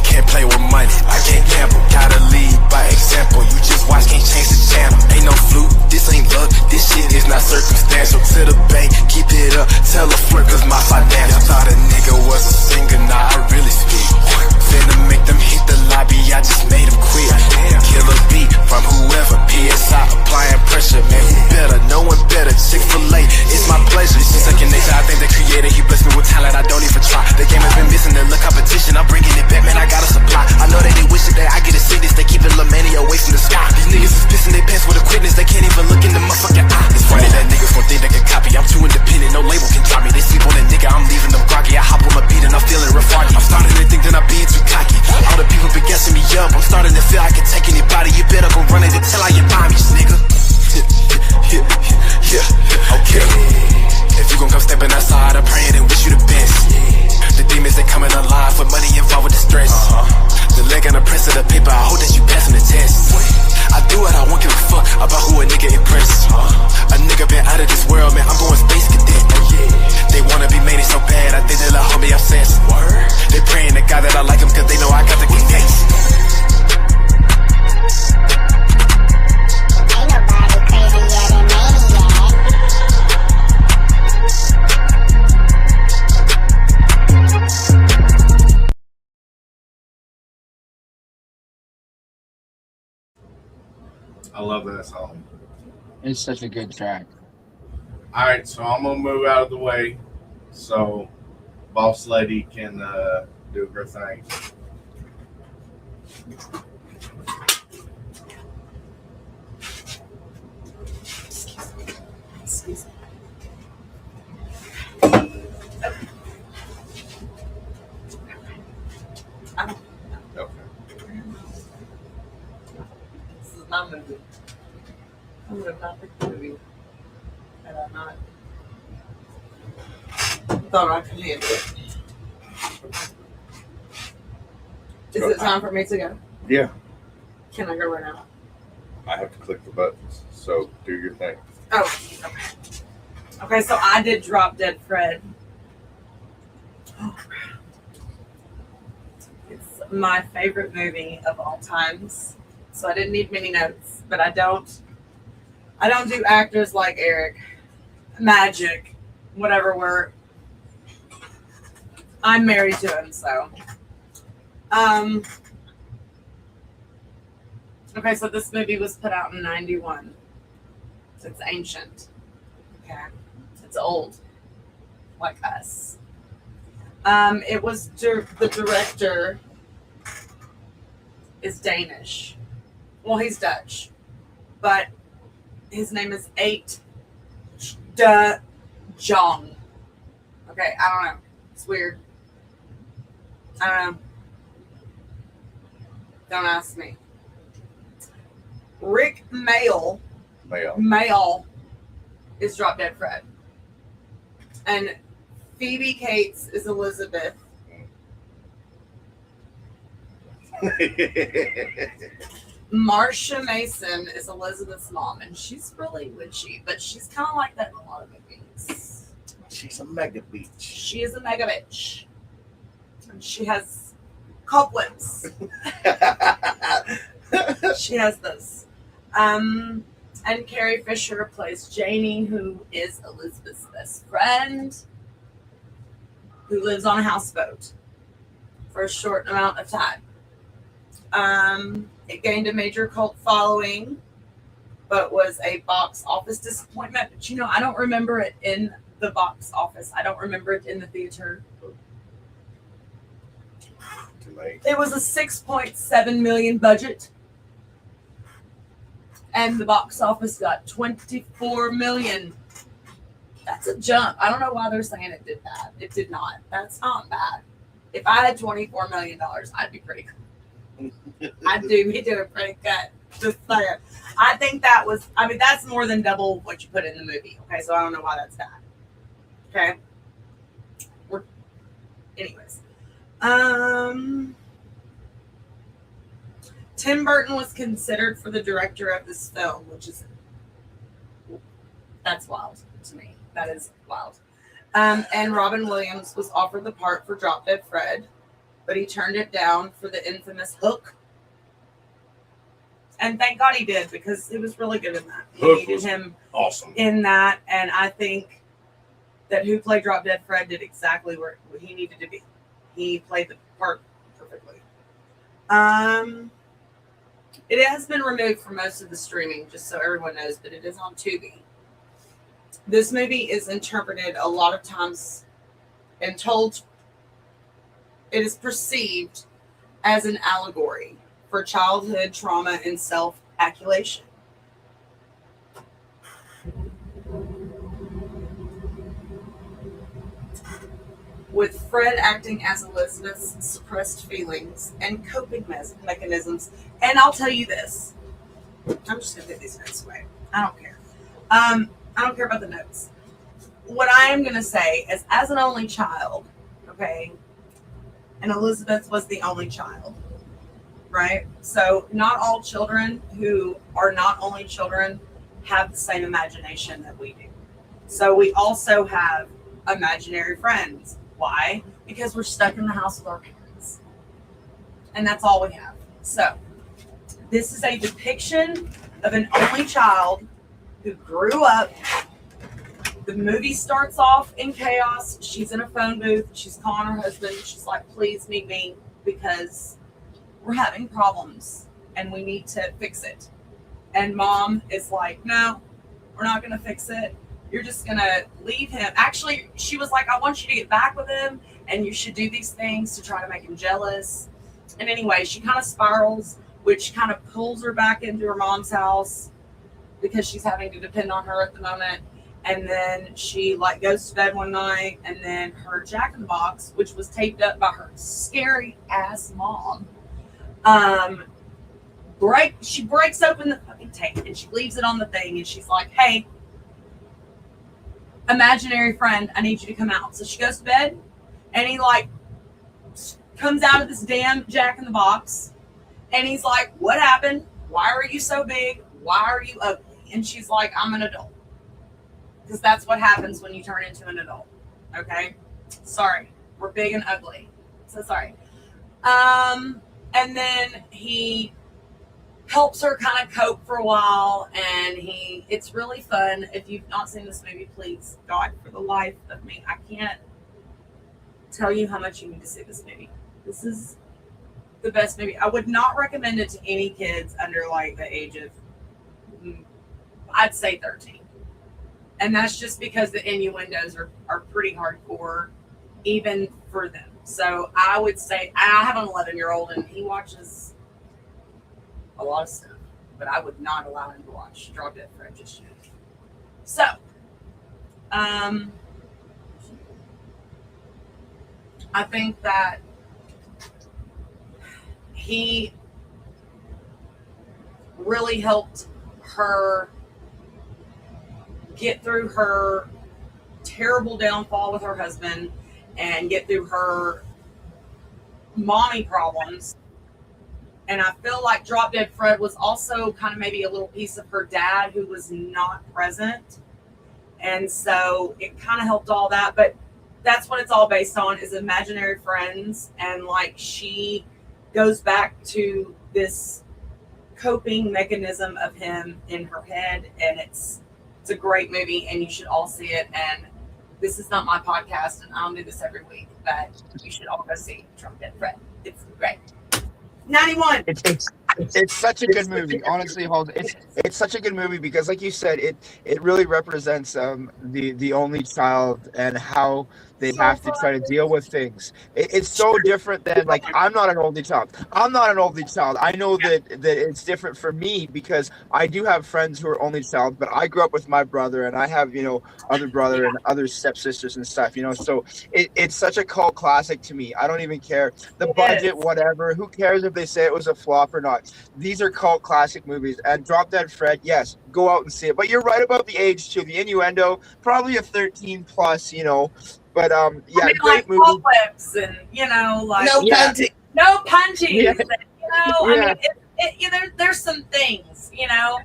Can't play with money, I can't gamble. Gotta lead by example, you just watch, can't change the channel. Ain't no fluke, this ain't luck, this shit is not circumstantial. To the bank, keep it up, tell a flirt, cause my financial. Thought a nigga was a singer, nah, I really speak. Finna make them hit the lobby, I just made them quit. Kill a beat from whoever, PSI, applying pressure. Man, who better, no one better, Chick-fil-A, it's my pleasure. This is second nature, I think the creator, he blessed me with talent, I don't even try. The game has been missing, the competition, I'm bringing it back, man, I got a supply. I know that they wish that I get a sickness, they keep it Lamani away from the sky. These niggas is pissing their pants with a quickness, they can't even look in the motherfucking eye. It's funny that niggas gon' think they can copy, I'm too independent, no label can drop me. They sleep on a nigga, I'm leaving them groggy. I hop on my beat and I'm feeling real foggy. I'm starting to think that I'm being too cocky. All the people been guessing me up, I'm starting to feel I can take anybody. You better go run it until I get by me, nigga. Yeah, okay. If you gon' come stepping outside, I'm praying and wish you the best. The demons, they coming alive for money involved with the stress. The leg on the press of the paper, I hope that you passing the test. I do what I want, give a fuck about who a nigga impress. A nigga been out of this world, man, I'm going space cadet. They wanna be made it so bad, I think they love me obsessed. They praying to God that I like them, cause they know I got the connects. Ain't nobody crazier than Maniac. I love that song. It's such a good track. All right, so I'm gonna move out of the way so Boss Lady can do her thing. Excuse me. Okay. This is my movie. I'm gonna not pick the movie. And I'm not. Thought I could handle it. Is it time for me to go? Yeah, Can I go right now? I have to click the buttons. So do your thing. Oh, okay. Okay, so I did Drop Dead Fred. It's my favorite movie of all times. So I didn't need many notes, but I don't do actors like Eric, Magik, whatever. I'm married to him, so. Okay, so this movie was put out in 91. So it's ancient. Okay. It's old. Like us. It was the director is Danish. Well, he's Dutch, but his name is 8 de Jong. Okay, I don't know. It's weird. I don't know. Don't ask me. Rick Mayall is Drop Dead Fred. And Phoebe Cates is Elizabeth. Marsha Mason is Elizabeth's mom, and she's really witchy, but she's kind of like that in a lot of movies. She's a mega bitch. She is a mega bitch. And she has cobwebs. She has those. And Carrie Fisher plays Janie, who is Elizabeth's best friend, who lives on a houseboat for a short amount of time. It gained a major cult following, but was a box office disappointment. But you know, I don't remember it in the box office. I don't remember it in the theater. It was a $6.7 million budget, and the box office got $24 million. That's a jump. I don't know why they're saying it did bad. It did not. That's not bad. If I had $24 million, I'd be pretty cool. I'd be doing pretty good. Just saying. I think that was, that's more than double what you put in the movie. Okay, so I don't know why that's bad. Okay. Anyways. Tim Burton was considered for the director of this film, that's wild to me. That is wild. And Robin Williams was offered the part for Drop Dead Fred, but he turned it down for the infamous Hook. And thank God he did, because it was really good in that. He needed him awesome in that, and I think that who played Drop Dead Fred did exactly where he needed to be. He played the part perfectly. It has been removed from most of the streaming, just so everyone knows, but it is on Tubi. This movie is interpreted a lot of times and told, it is perceived as an allegory for childhood trauma and self-acculation. With Fred acting as Elizabeth's suppressed feelings and coping mechanisms. And I'll tell you this. I'm just going to put these notes away. I don't care. I don't care about the notes. What I am going to say is, as an only child, okay, and Elizabeth was the only child, right? So not all children who are not only children have the same imagination that we do. So we also have imaginary friends. Why? Because we're stuck in the house with our parents. And that's all we have. So this is a depiction of an only child who grew up. The movie starts off in chaos. She's in a phone booth. She's calling her husband. She's like, please meet me because we're having problems and we need to fix it. And mom is like, no, we're not going to fix it. You're just going to leave him. Actually, she was like, I want you to get back with him and you should do these things to try to make him jealous. And anyway, she kind of spirals, which kind of pulls her back into her mom's house because she's having to depend on her at the moment. And then she goes to bed one night, and then her Jack-in-the-Box, which was taped up by her scary ass mom, she breaks open the fucking tape and she leaves it on the thing, and she's like, hey, imaginary friend, I need you to come out. So she goes to bed, and he comes out of this damn Jack-in-the-Box, and he's like, what happened? Why are you so big? Why are you ugly? And she's like, I'm an adult. Because that's what happens when you turn into an adult. Okay? Sorry. We're big and ugly. So sorry. And then he helps her kind of cope for a while, and it's really fun. If you've not seen this movie, please, God, for the life of me, I can't tell you how much you need to see this movie. This is the best movie. I would not recommend it to any kids under the age of, I'd say 13. And that's just because the innuendos are pretty hardcore. even for them. So I would say I have an 11-year-old and he watches a lot of stuff, but I would not allow him to watch Drop Dead Fred just yet. So, I think that he really helped her get through her terrible downfall with her husband and get through her mommy problems. And I feel like Drop Dead Fred was also kind of maybe a little piece of her dad who was not present. And so it kind of helped all that. But that's what it's all based on, is imaginary friends. And like she goes back to this coping mechanism of him in her head. And it's a great movie and you should all see it. And this is not my podcast and I don't do this every week, but you should all go see Drop Dead Fred. It's great. 91. It's such a good movie. Honestly, it's such a good movie because, like you said, it really represents the only child and how they have to try to deal with things. It's so different than, like, I'm not an only child. I know that it's different for me because I do have friends who are only child, but I grew up with my brother and I have, other brother and other stepsisters and stuff, so it's such a cult classic to me. I don't even care the budget, whatever. Who cares if they say it was a flop or not? These are cult classic movies. And Drop Dead Fred, yes, go out and see it. But you're right about the age too. The innuendo, probably a 13 plus, But yeah, great like movie. Lips and like punching. No punching. Yeah. I mean, there's some things, Yeah.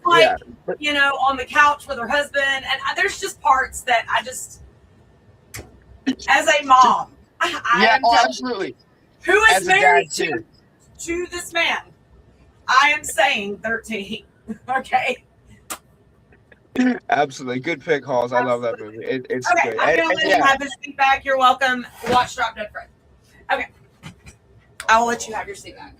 like on the couch with her husband, and there's just parts that I just, as a mom, I am absolutely. Who is As a dad, married too. to this man? I am saying 13. Okay. Absolutely. Good pick, Halls. I love that movie. It's Okay, great. I'm going to let you have his seat back. You're welcome. Watch Drop Dead Fred. Okay. I will let you have your seat back.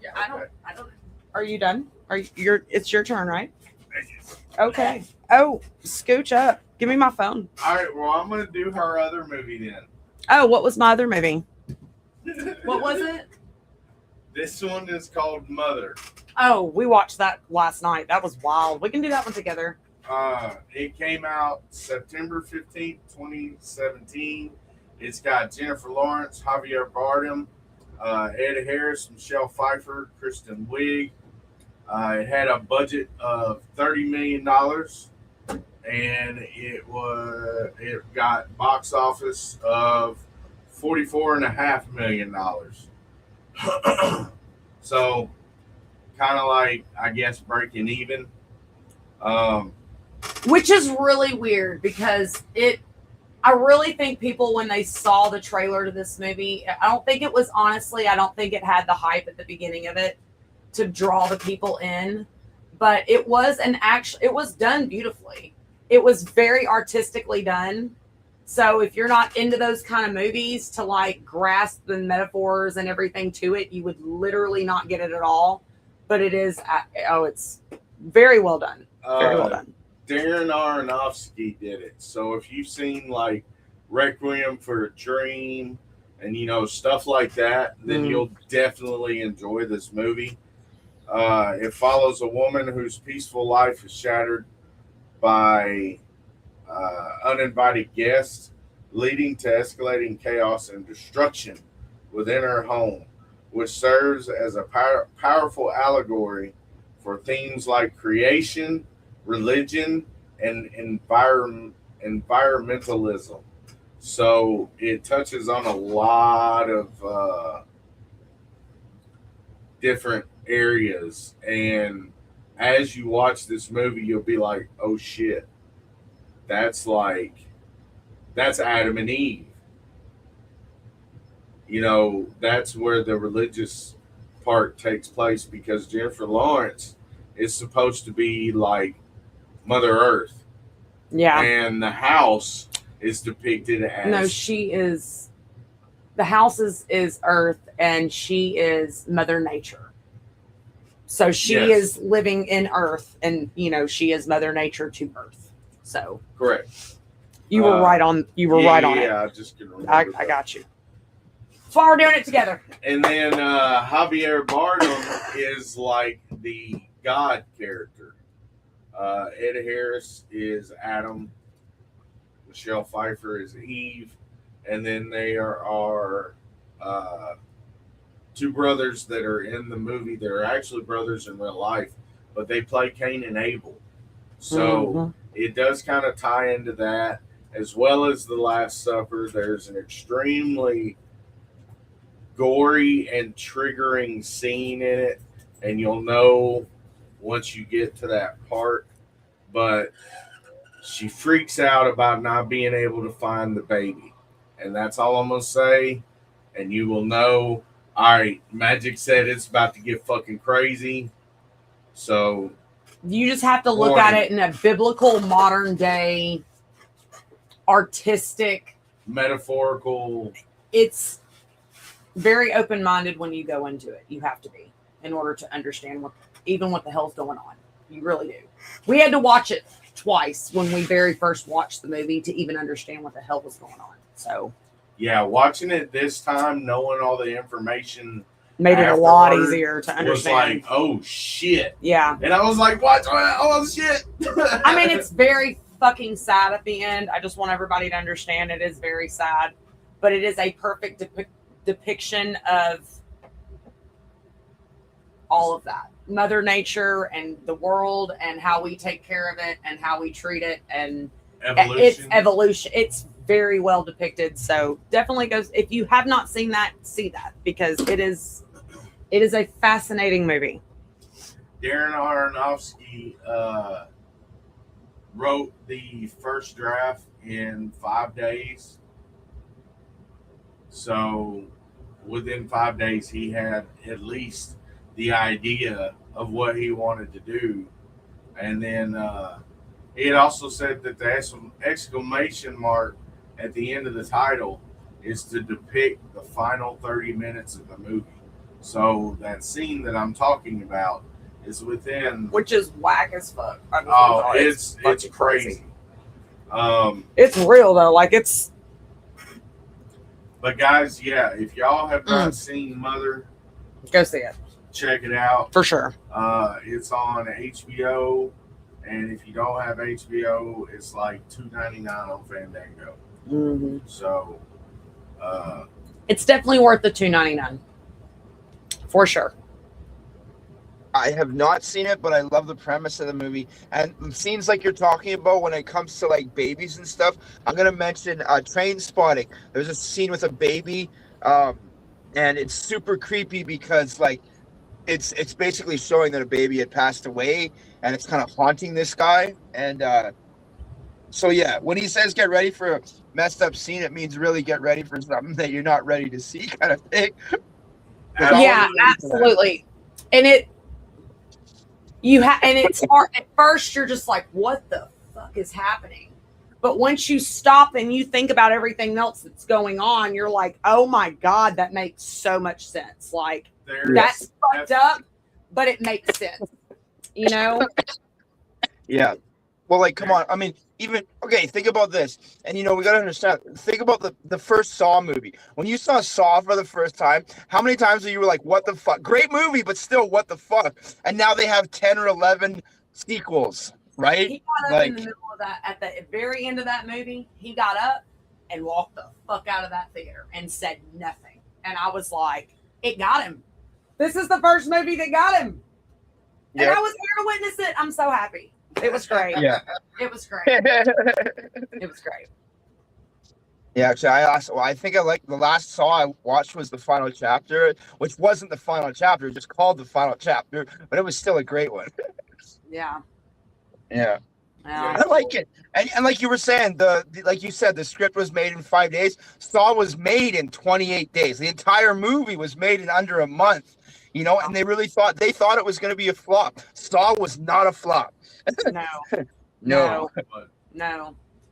Yeah, I don't. Are you done? It's your turn, right? Okay. Oh, scooch up. Give me my phone. All right, well, I'm going to do her other movie then. Oh, what was my other movie? What was it? This one is called Mother. Oh, we watched that last night. That was wild. We can do that one together. It came out September 15th, 2017. It's got Jennifer Lawrence, Javier Bardem, Ed Harris, Michelle Pfeiffer, Kristen Wiig. It had a budget of $30 million, and it got box office of $44.5 million. So, kind of like, I guess, breaking even. Which is really weird because I really think people, when they saw the trailer to this movie, I don't think it had the hype at the beginning of it to draw the people in, but it was it was done beautifully. It was very artistically done. So if you're not into those kind of movies to like grasp the metaphors and everything to it, you would literally not get it at all. But it is, it's very well done. Very well done. Darren Aronofsky did it. So if you've seen like Requiem for a Dream and stuff like that, then you'll definitely enjoy this movie. It follows a woman whose peaceful life is shattered by uninvited guests, leading to escalating chaos and destruction within her home, which serves as a powerful allegory for themes like creation, religion, and environmentalism. So it touches on a lot of different areas. And as you watch this movie, you'll be like, oh shit, that's Adam and Eve. That's where the religious part takes place, because Jennifer Lawrence is supposed to be like Mother Earth. Yeah. And the house is depicted as... No, she is... The house is Earth, and she is Mother Nature. So she is living in Earth, and, she is Mother Nature to Earth. So... Correct. You were right on. You were right on it. Yeah, I just can remember. I got you. That's why we're doing it together. And then Javier Bardem is like the God character. Ed Harris is Adam. Michelle Pfeiffer is Eve. And then there are two brothers that are in the movie. They're actually brothers in real life, but they play Cain and Abel. So it does kind of tie into that, as well as The Last Supper. There's an extremely gory and triggering scene in it, and you'll know once you get to that part. But she freaks out about not being able to find the baby, and that's all I'm gonna say. And you will know. All right, Magik said it's about to get fucking crazy, so you just have to look at it in a biblical, modern day, artistic, metaphorical. It's very open-minded when you go into it. You have to be, in order to understand what the hell's going on. You really do. We had to watch it twice when we very first watched the movie to even understand what the hell was going on. So yeah, watching it this time, knowing all the information made it a lot easier to understand. Was like, oh shit. Yeah. And I was like, what? Oh shit. I mean, it's very fucking sad at the end. I just want everybody to understand it is very sad, but it is a perfect depiction of all of that. Mother Nature and the world and how we take care of it and how we treat it, and it's evolution. It's very well depicted. So definitely goes, if you have not seen that, see that, because it is a fascinating movie. Darren Aronofsky wrote the first draft in 5 days. So within 5 days, he had at least the idea of what he wanted to do. And then he had also said that the exclamation mark at the end of the title is to depict the final 30 minutes of the movie. So that scene that I'm talking about is within, which is whack as fuck. Oh, it's crazy. It's real though, like it's. But guys, yeah, if y'all have not seen Mother, go see it. Check it out for sure. It's on HBO, and if you don't have HBO, it's like $2.99 on Fandango. So it's definitely worth the $2.99 for sure. I have not seen it, but I love the premise of the movie and scenes like you're talking about when it comes to like babies and stuff. I'm gonna mention Train Spotting. There's a scene with a baby, and it's super creepy because like it's basically showing that a baby had passed away, and it's kind of haunting this guy. And so yeah, when he says get ready for a messed up scene, it means really get ready for something that you're not ready to see, kind of thing. Yeah, absolutely. And it's hard at first. You're just like, what the fuck is happening? But once you stop and you think about everything else that's going on, you're like, oh my God, that makes so much sense. Like, that's fucked up, but it makes sense. You know? Yeah. Well, like, come on. I mean, think about this. And, we got to understand. Think about the first Saw movie. When you saw Saw for the first time, how many times were you like, what the fuck? Great movie, but still, what the fuck? And now they have 10 or 11 sequels, right? He got up in the middle of that, at the very end of that movie, he got up and walked the fuck out of that theater and said nothing. And I was like, it got him. This is the first movie that got him. And I was here to witness it. I'm so happy. It was great. Yeah. It was great. It was great. Yeah, actually, I think I like the last Saw I watched was the final chapter, which wasn't the final chapter, just called the final chapter, but it was still a great one. Yeah. Yeah. I like it. And like you were saying, like you said, the script was made in 5 days. Saw was made in 28 days. The entire movie was made in under a month. And they really thought it was going to be a flop. Saw was not a flop. No.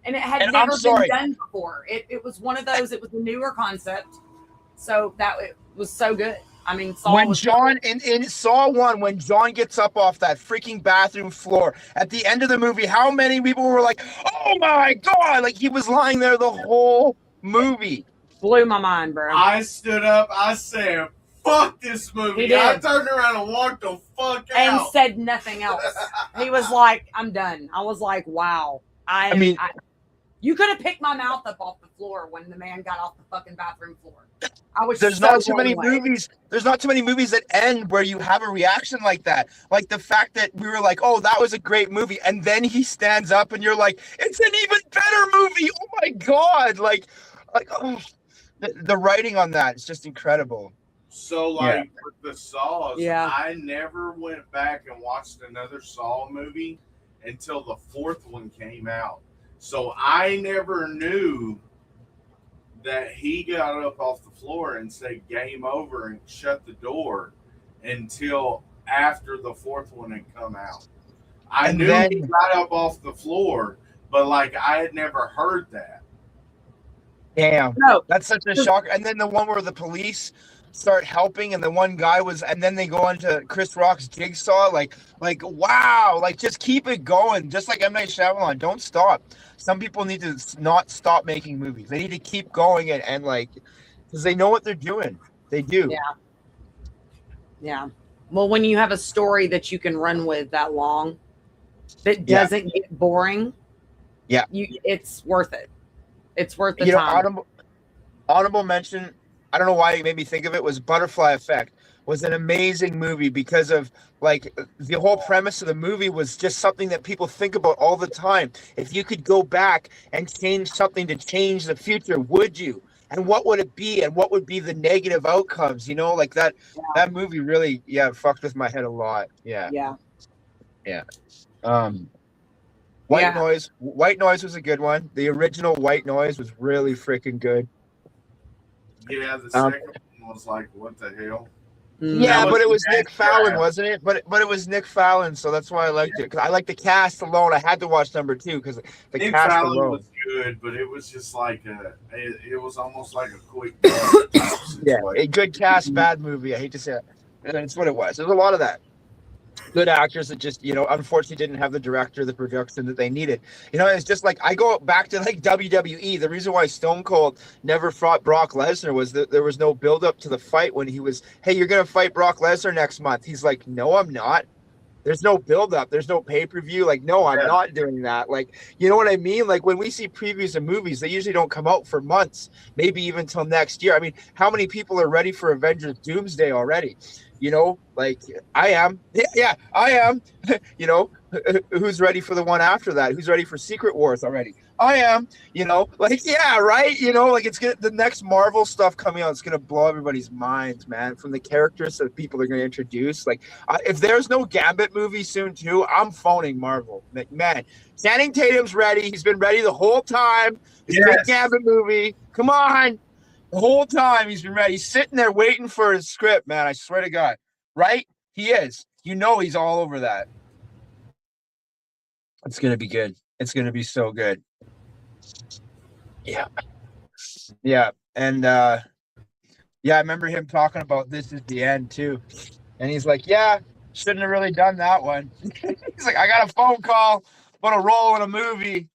And it had never been done before. It was one of those. It was a newer concept, so it was so good. I mean, Saw When was John in Saw 1, when John gets up off that freaking bathroom floor at the end of the movie, how many people were like, "Oh my god!" Like he was lying there the whole movie. blew my mind, bro. I stood up. I said, "Fuck this He movie." did. I turned around and walked the fuck And out. said nothing else. He was like, "I'm done." I was like, "Wow." I mean, you could have picked my mouth up off the floor when the man got off the fucking bathroom floor. I was. there's so not too blown many away. movies. There's not too many movies that end where you have a reaction like that. Like the fact that we were like, "Oh, that was a great movie," and then he stands up, and you're like, "It's an even better movie!" Oh my god! Like oh, the writing on that is just incredible. So, like with the Saws, Yeah. I never went back and watched another Saw movie until the fourth one came out. So I never knew that he got up off the floor and said "game over" and shut the door until after the fourth one had come out. I And knew then- he got up off the floor, but like I had never heard that. Damn, No. that's such a shocker. And then the one where the police start helping, and the one guy was, and then they go into Chris Rock's Jigsaw. Like wow, like just keep it going, just like M. Night Shyamalan. Don't stop. Some people need to not stop making movies. They need to keep going and like, because they know what they're doing. They do. Yeah. Yeah. Well, when you have a story that you can run with that long, that doesn't get boring. Yeah. It's worth it. It's worth the You know, time. honorable mention. I don't know why it made me think of it, was Butterfly Effect. Was an amazing movie because of like the whole premise of the movie was just something that people think about all the time. If you could go back and change something to change the future, would you? And what would it be? And what would be the negative outcomes? You know, like that. Yeah. That movie really, fucked with my head a lot. Yeah. Yeah. White Yeah. Noise. White Noise was a good one. The original White Noise was really freaking good. Yeah, the second one was like, what the hell? Yeah, That but it was was Nick Fallon, wasn't it? But it was Nick Fallon, so that's why I liked it. Cause I like the cast alone. I had to watch number 2 because the Nick cast Fallon alone. was good, but it was just like it was almost like a quick Yeah, a good cast, bad movie. I hate to say it. And it's what it was. There's a lot of that. Good actors that just, unfortunately didn't have the director, the production that they needed. It's just like I go back to like WWE. The reason why Stone Cold never fought Brock Lesnar was that there was no build up to the fight when he was, "Hey, you're going to fight Brock Lesnar next month." He's like, "No, I'm not." There's no build up. There's no pay-per-view. Like, no, I'm not doing that. Like, you know what I mean? Like when we see previews of movies, they usually don't come out for months, maybe even till next year. I mean, how many people are ready for Avengers Doomsday already? Like I am. Yeah, I am. Who's ready for the one after that? Who's ready for Secret Wars already? I am. Like, yeah, right. Like it's the next Marvel stuff coming out. It's gonna blow everybody's minds, man. From the characters that people are gonna introduce. Like, if there's no Gambit movie soon too, I'm phoning Marvel. Like, man, Channing Tatum's ready. He's been ready the whole time. It's a Gambit movie. Come on. The whole time he's been ready. He's sitting there waiting for his script, man. I swear to God. Right? He is. He's all over that. It's going to be good. It's going to be so good. Yeah. Yeah. And I remember him talking about This Is the End too. And he's like, "Yeah, shouldn't have really done that one." He's like, "I got a phone call about a role in a movie.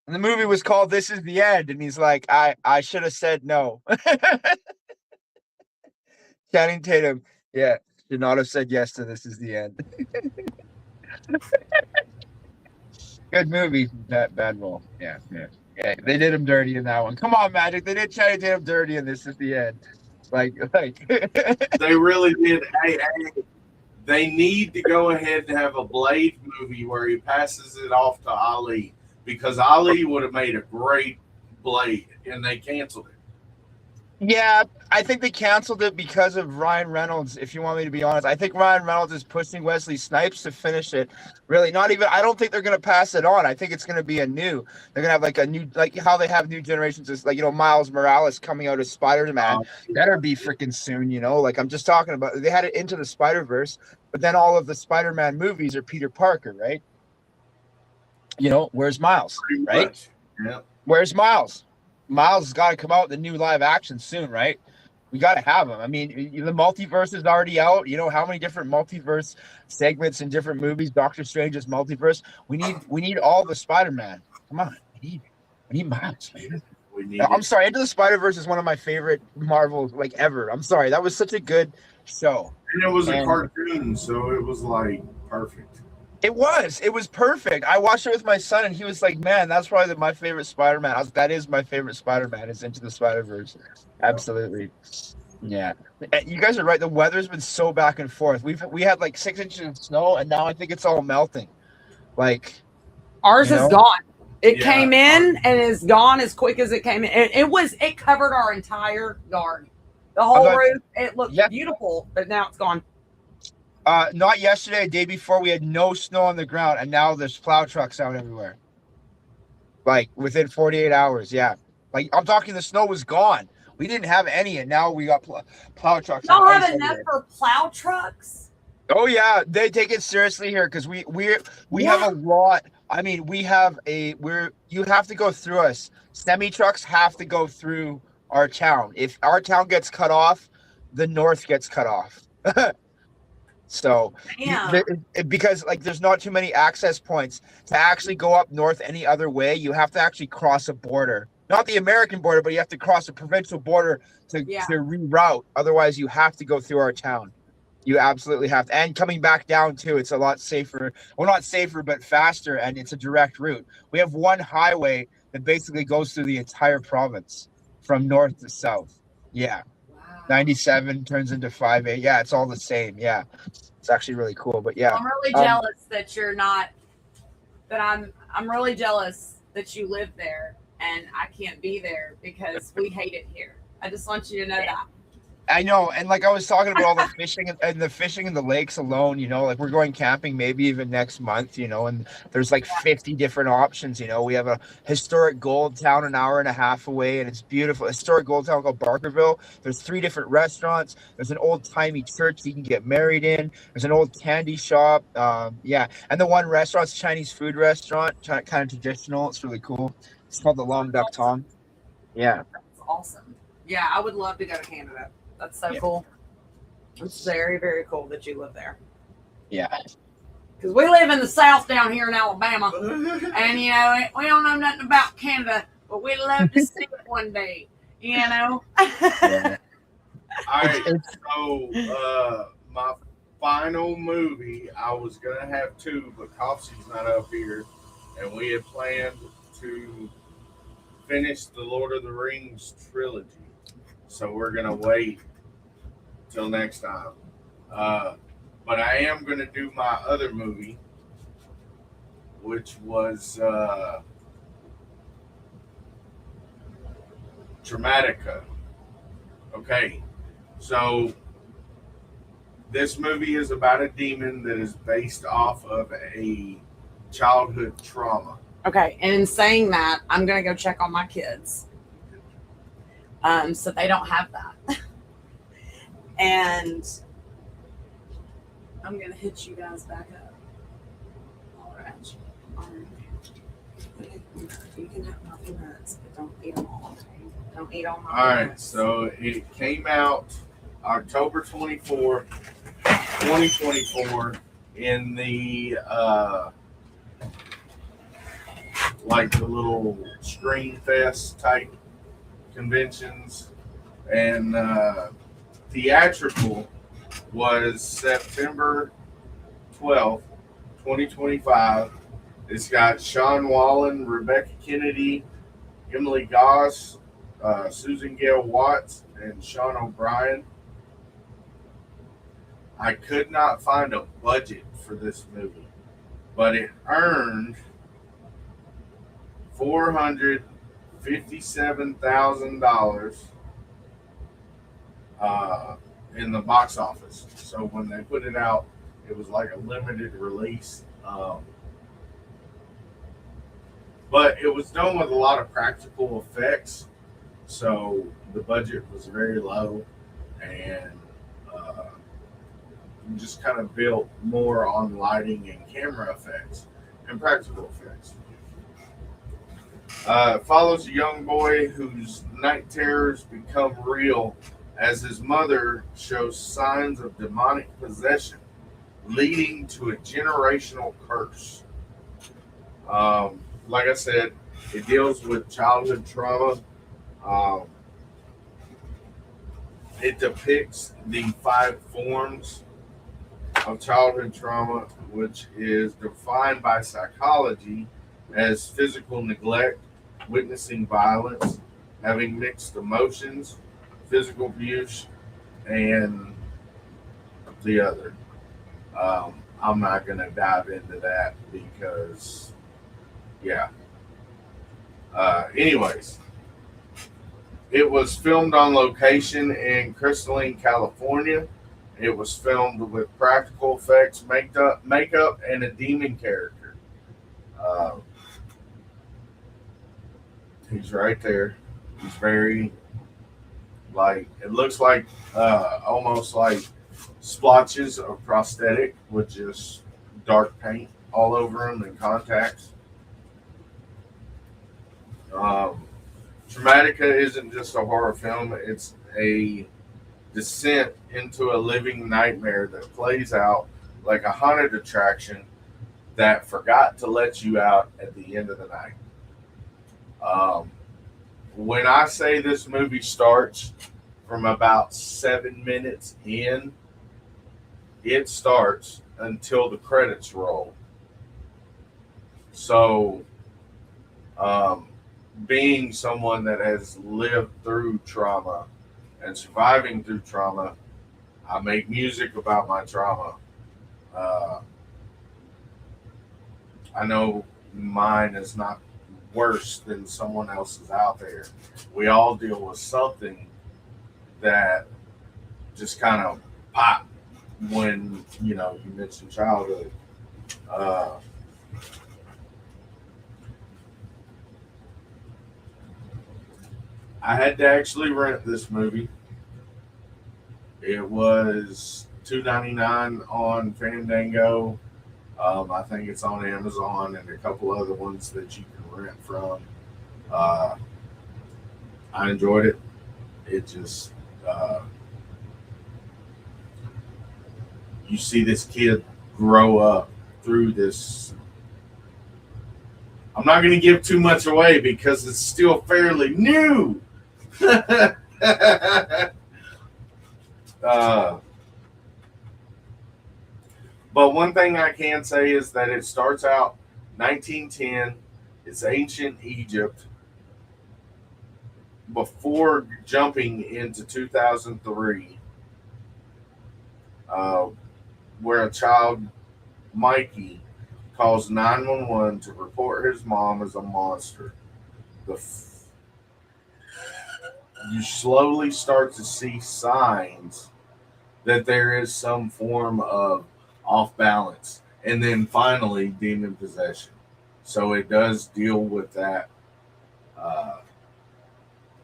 And the movie was called This Is the End." And he's like, I should have said no. Channing Tatum, should not have said yes to This Is the End. Good movie. Bad role. Yeah. They did him dirty in that one. Come on, Magic. They did Channing Tatum dirty in This Is the End. Like they really did. Hey, they need to go ahead and have a Blade movie where he passes it off to Ali, because Ali would have made a great Blade, and they canceled it. Yeah, I think they canceled it because of Ryan Reynolds, if you want me to be honest. I think Ryan Reynolds is pushing Wesley Snipes to finish it. Really, I don't think they're going to pass it on. I think it's going to be they're going to have like a new, like how they have new generations, is like, Miles Morales coming out as Spider-Man. Better be freaking soon, like I'm just talking about, they had it Into the Spider-Verse, but then all of the Spider-Man movies are Peter Parker, right? Where's Miles, right? Yeah. Where's Miles? Miles has got to come out with the new live action soon, right? We got to have them. I mean, the multiverse is already out. You know how many different multiverse segments in different movies? Doctor Strange's multiverse. We need all the Spider-Man. Come on, we need Miles, man. We need I'm it. sorry, Into the Spider-Verse is one of my favorite Marvels like ever. I'm sorry, that was such a good show. And it was a And cartoon, so it was like perfect. it was perfect. I watched it with my son, and he was like, "Man, that's probably my favorite Spider-Man." That is my favorite Spider-Man. Is Into the Spider-Verse. Absolutely. Yeah, you guys are right. The weather's been so back and forth. We had like 6 inches of snow, and now I think it's all melting. Like, Ours is gone. It Yeah. came in and is gone as quick as it came in. It covered our entire yard, the whole roof. It looked beautiful, but now it's gone. Not yesterday, the day before, we had no snow on the ground, and now there's plow trucks out everywhere. Like within 48 hours, yeah. Like I'm talking, the snow was gone. We didn't have any, and now we got plow trucks. Y'all have enough for plow trucks? Oh yeah, they take it seriously here because we have a lot. I mean, you have to go through us. Semi trucks have to go through our town. If our town gets cut off, the north gets cut off. So because like there's not too many access points to actually go up north any other way, you have to actually cross a border. Not the American border, but you have to cross a provincial border to reroute. Otherwise, you have to go through our town. You absolutely have to. And coming back down too, it's a lot safer. Well, not safer, but faster, and it's a direct route. We have one highway that basically goes through the entire province from north to south. Yeah. Wow. 97 turns into 58. Yeah, it's all the same. Yeah. It's actually really cool. But yeah. I'm really jealous that you're not I'm really jealous that you live there and I can't be there because we hate it here. I just want you to know that. I know, and like I was talking about all the fishing and the fishing in the lakes alone, you know, like we're going camping maybe even next month, you know, and there's like 50 different options, you know. We have a historic gold town an hour and a half away, and it's beautiful. Historic gold town called Barkerville. There's 3 different restaurants. There's an old-timey church you can get married in. There's an old candy shop. Yeah, and the one restaurant's a Chinese food restaurant, kind of traditional. It's really cool. It's called the Long Duck Tom. Yeah. That's awesome. Yeah, I would love to go to Canada. That's so cool. It's very, very cool that you live there. Yeah. Because we live in the South down here in Alabama. And, you know, we don't know nothing about Canada, but we'd love to see it one day, you know? Yeah. All right. So, my final movie, I was going to have 2, but Coughsy's not up here. And we had planned to finish the Lord of the Rings trilogy. So we're going to wait till next time. But I am going to do my other movie, which was Dramatica. Okay, so this movie is about a demon that is based off of a childhood trauma. Okay, and in saying that, I'm going to go check on my kids. So they don't have that. And I'm going to hit you guys back up. All right. You can have nothing nuts, but don't eat them all. Okay? Don't eat all my All right, so it came out October 24, 2024 in the like the little Screen Fest type conventions, and theatrical was September 12th, 2025. It's got Sean Wallen, Rebecca Kennedy, Emily Goss, Susan Gale Watts, and Sean O'Brien. I could not find a budget for this movie, but it earned $457,000 in the box office. So when they put it out, it was like a limited release. But it was done with a lot of practical effects. So the budget was very low, and just kind of built more on lighting and camera effects and practical effects. Follows a young boy whose night terrors become real as his mother shows signs of demonic possession, leading to a generational curse. Like I said, it deals with childhood trauma. Um, it depicts the 5 forms of childhood trauma, which is defined by psychology as physical neglect, witnessing violence, having mixed emotions, physical abuse, and the other. I'm not going to dive into that because, yeah. Anyways, it was filmed on location in Crystalline, California. It was filmed with practical effects, makeup, and a demon character. Uh, he's right there. He's very, like, it looks like almost like splotches of prosthetic with just dark paint all over him and contacts. Dramatica isn't just a horror film, it's a descent into a living nightmare that plays out like a haunted attraction that forgot to let you out at the end of the night. When I say this movie starts from about 7 minutes in, it starts until the credits roll. So, being someone that has lived through trauma and surviving through trauma, I make music about my trauma. I know mine is not worse than someone else's out there. We all deal with something that just kind of pop when, you mention childhood. I had to actually rent this movie. It was $2.99 on Fandango. I think it's on Amazon and a couple other ones that you can rent from. I enjoyed it. It just, you see this kid grow up through this. I'm not going to give too much away because it's still fairly new. But one thing I can say is that it starts out 1910. It's ancient Egypt before jumping into 2003, where a child, Mikey, calls 911 to report his mom as a monster. You slowly start to see signs that there is some form of off balance, and then finally demon possession. So it does deal with that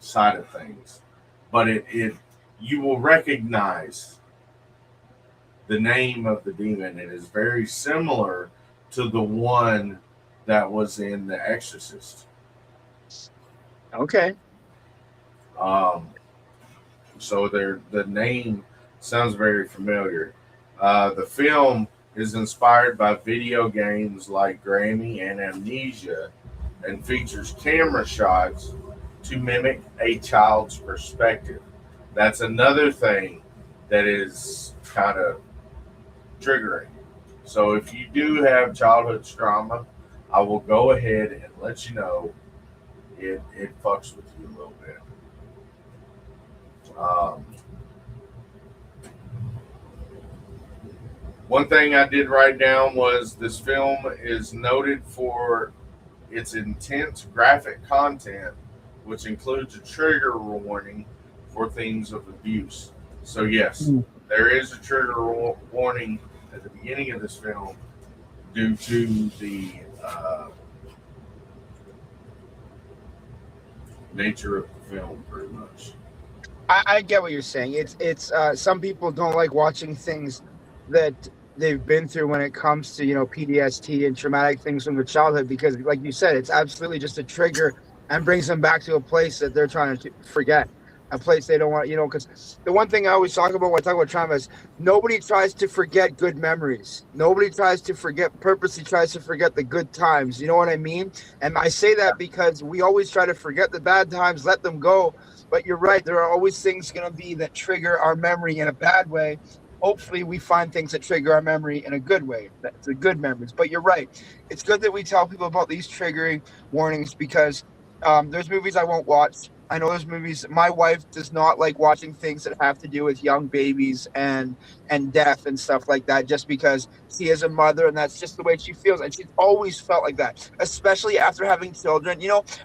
side of things, but it you will recognize the name of the demon. It is very similar to the one that was in The Exorcist. Okay. So the name sounds very familiar. The film is inspired by video games like Grammy and Amnesia and features camera shots to mimic a child's perspective. That's another thing that is kind of triggering. So if you do have childhood trauma, I will go ahead and let you know it fucks with you a little bit. One thing I did write down was this film is noted for its intense graphic content, which includes a trigger warning for themes of abuse. So yes, there is a trigger warning at the beginning of this film due to the nature of the film, pretty much. I get what you're saying. It's some people don't like watching things that they've been through when it comes to PTSD and traumatic things from their childhood, because like you said, it's absolutely just a trigger and brings them back to a place that they're trying to forget. a place they don't want, because the one thing I always talk about when I talk about trauma is nobody tries to forget good memories. Nobody purposely tries to forget the good times. You know what I mean? And I say that because we always try to forget the bad times, let them go. But you're right. There are always things going to be that trigger our memory in a bad way. Hopefully we find things that trigger our memory in a good way. That's the good memories. But you're right. It's good that we tell people about these triggering warnings because there's movies I won't watch. I know there's movies. My wife does not like watching things that have to do with young babies and death and stuff like that, just because she is a mother and that's just the way she feels. And she's always felt like that, especially after having children.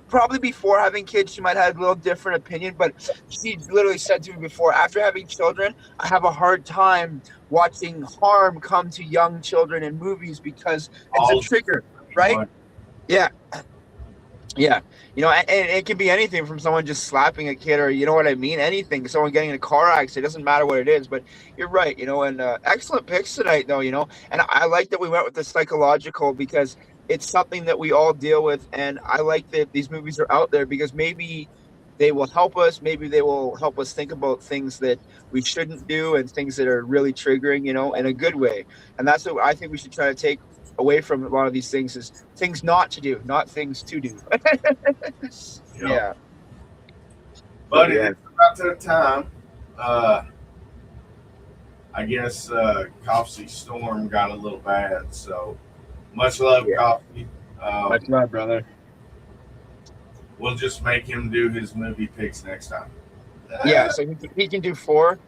Probably before having kids, she might have a little different opinion, but she literally said to me before, after having children, I have a hard time watching harm come to young children in movies because it's a trigger, right? Yeah. Yeah, and it can be anything from someone just slapping a kid, or you know what I mean, anything. Someone getting in a car accident, it doesn't matter what it is. But you're right, and excellent picks tonight, though. And I like that we went with the psychological because it's something that we all deal with, and I like that these movies are out there because maybe they will help us. Maybe they will help us think about things that we shouldn't do and things that are really triggering, in a good way. And that's what I think we should try to take away from a lot of these things is things not to do, not things to do. Yeah. But it's about that time. I guess Coughsy Storm got a little bad, so much love, Coughsy. Much love, brother. We'll just make him do his movie picks next time. Yeah, so he can do 4.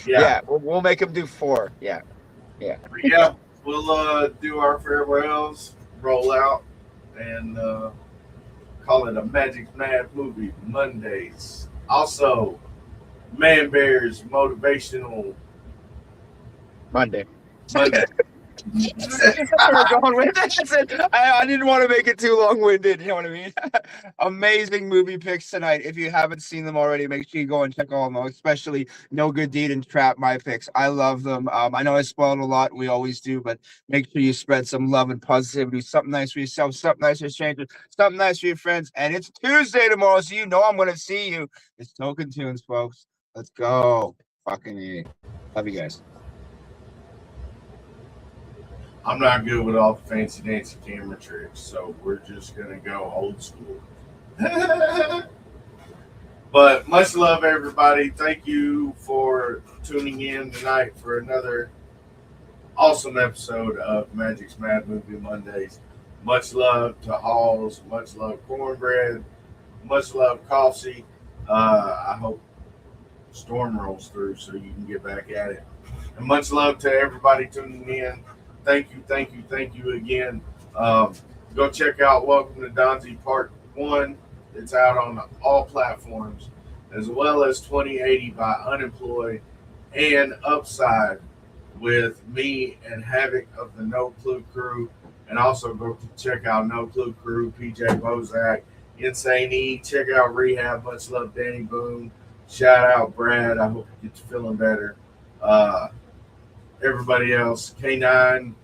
Yeah. We'll make him do 4. Yeah. We'll do our farewells, roll out, and call it a Magic Mad Movie Mondays. Also, Man Bear's Motivational Monday. We're going with it. I didn't want to make it too long-winded. You know what I mean? Amazing movie picks tonight. If you haven't seen them already, make sure you go and check all of them, especially No Good Deed and Trap, my picks. I love them. I know I spoiled a lot. We always do, but make sure you spread some love and positivity. Something nice for yourself, something nice for strangers, something nice for your friends. And it's Tuesday tomorrow, so I'm going to see you. It's Token Tunes, folks. Let's go. Fucking yeah. Love you guys. I'm not good with all the fancy dancy camera tricks, so we're just going to go old school. But much love, everybody. Thank you for tuning in tonight for another awesome episode of Magic's Mad Movie Mondays. Much love to Halls. Much love, Cornbread. Much love, Coughsy. I hope Storm rolls through so you can get back at it. And much love to everybody tuning in. Thank you again. Go check out Welcome to Donzi Part 1. It's out on all platforms, as well as 2080 by Unemployed and Upside with me and Havoc of the No Clue Crew. And also go check out No Clue Crew, PJ Bozak, Insane E. Check out Rehab. Much love, Danny Boone. Shout out, Brad. I hope you get feeling better. Everybody else, K9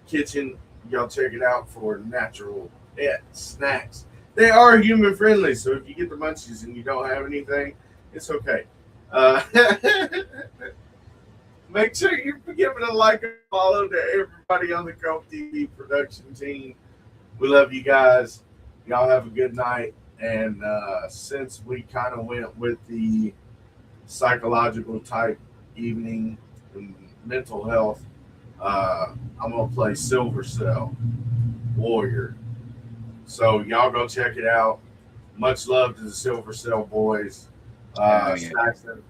Kitchen, y'all check it out for natural pet snacks. They are human friendly, so if you get the munchies and you don't have anything, it's okay. Make sure you give it a like and follow to everybody on the Cope TV production team. We love you guys. Y'all have a good night. And since we kind of went with the psychological type evening and mental health, I'm going to play Silver Cell Warrior. So y'all go check it out. Much love to the Silver Cell boys. Saxon,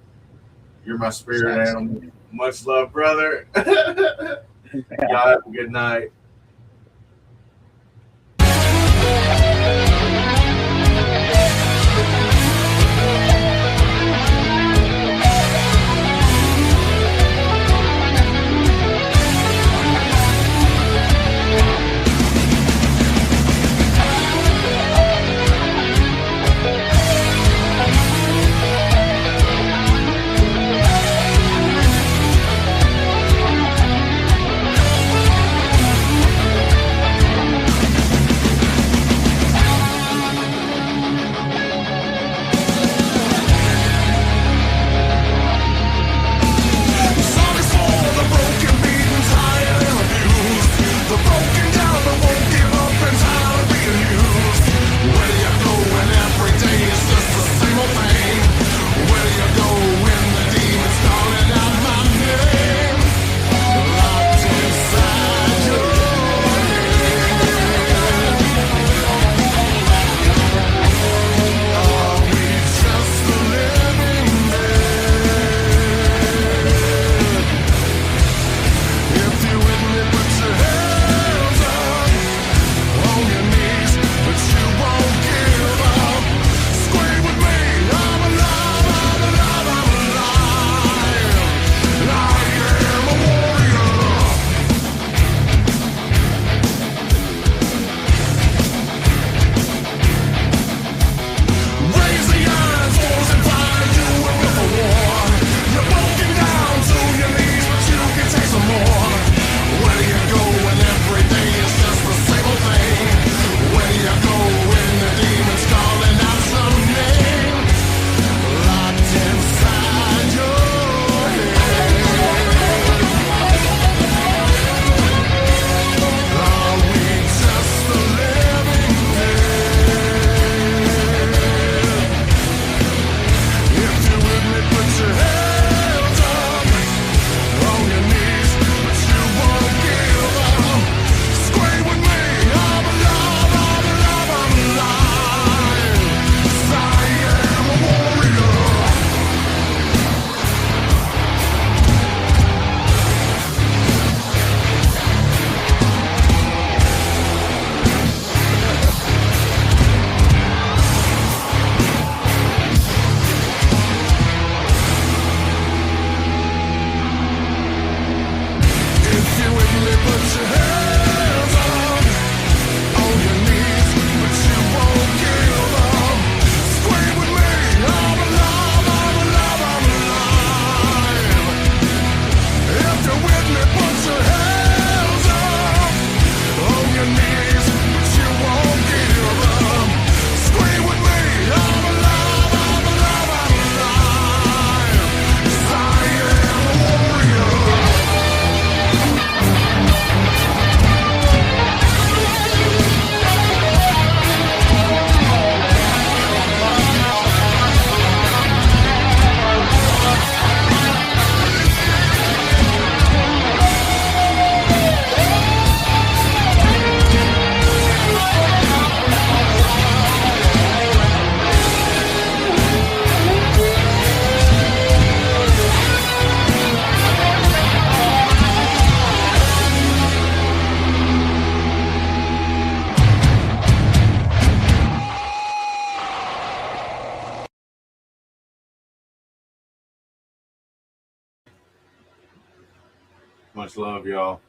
you're my spirit animal. Much love, brother. Y'all have a good night. Much love, y'all.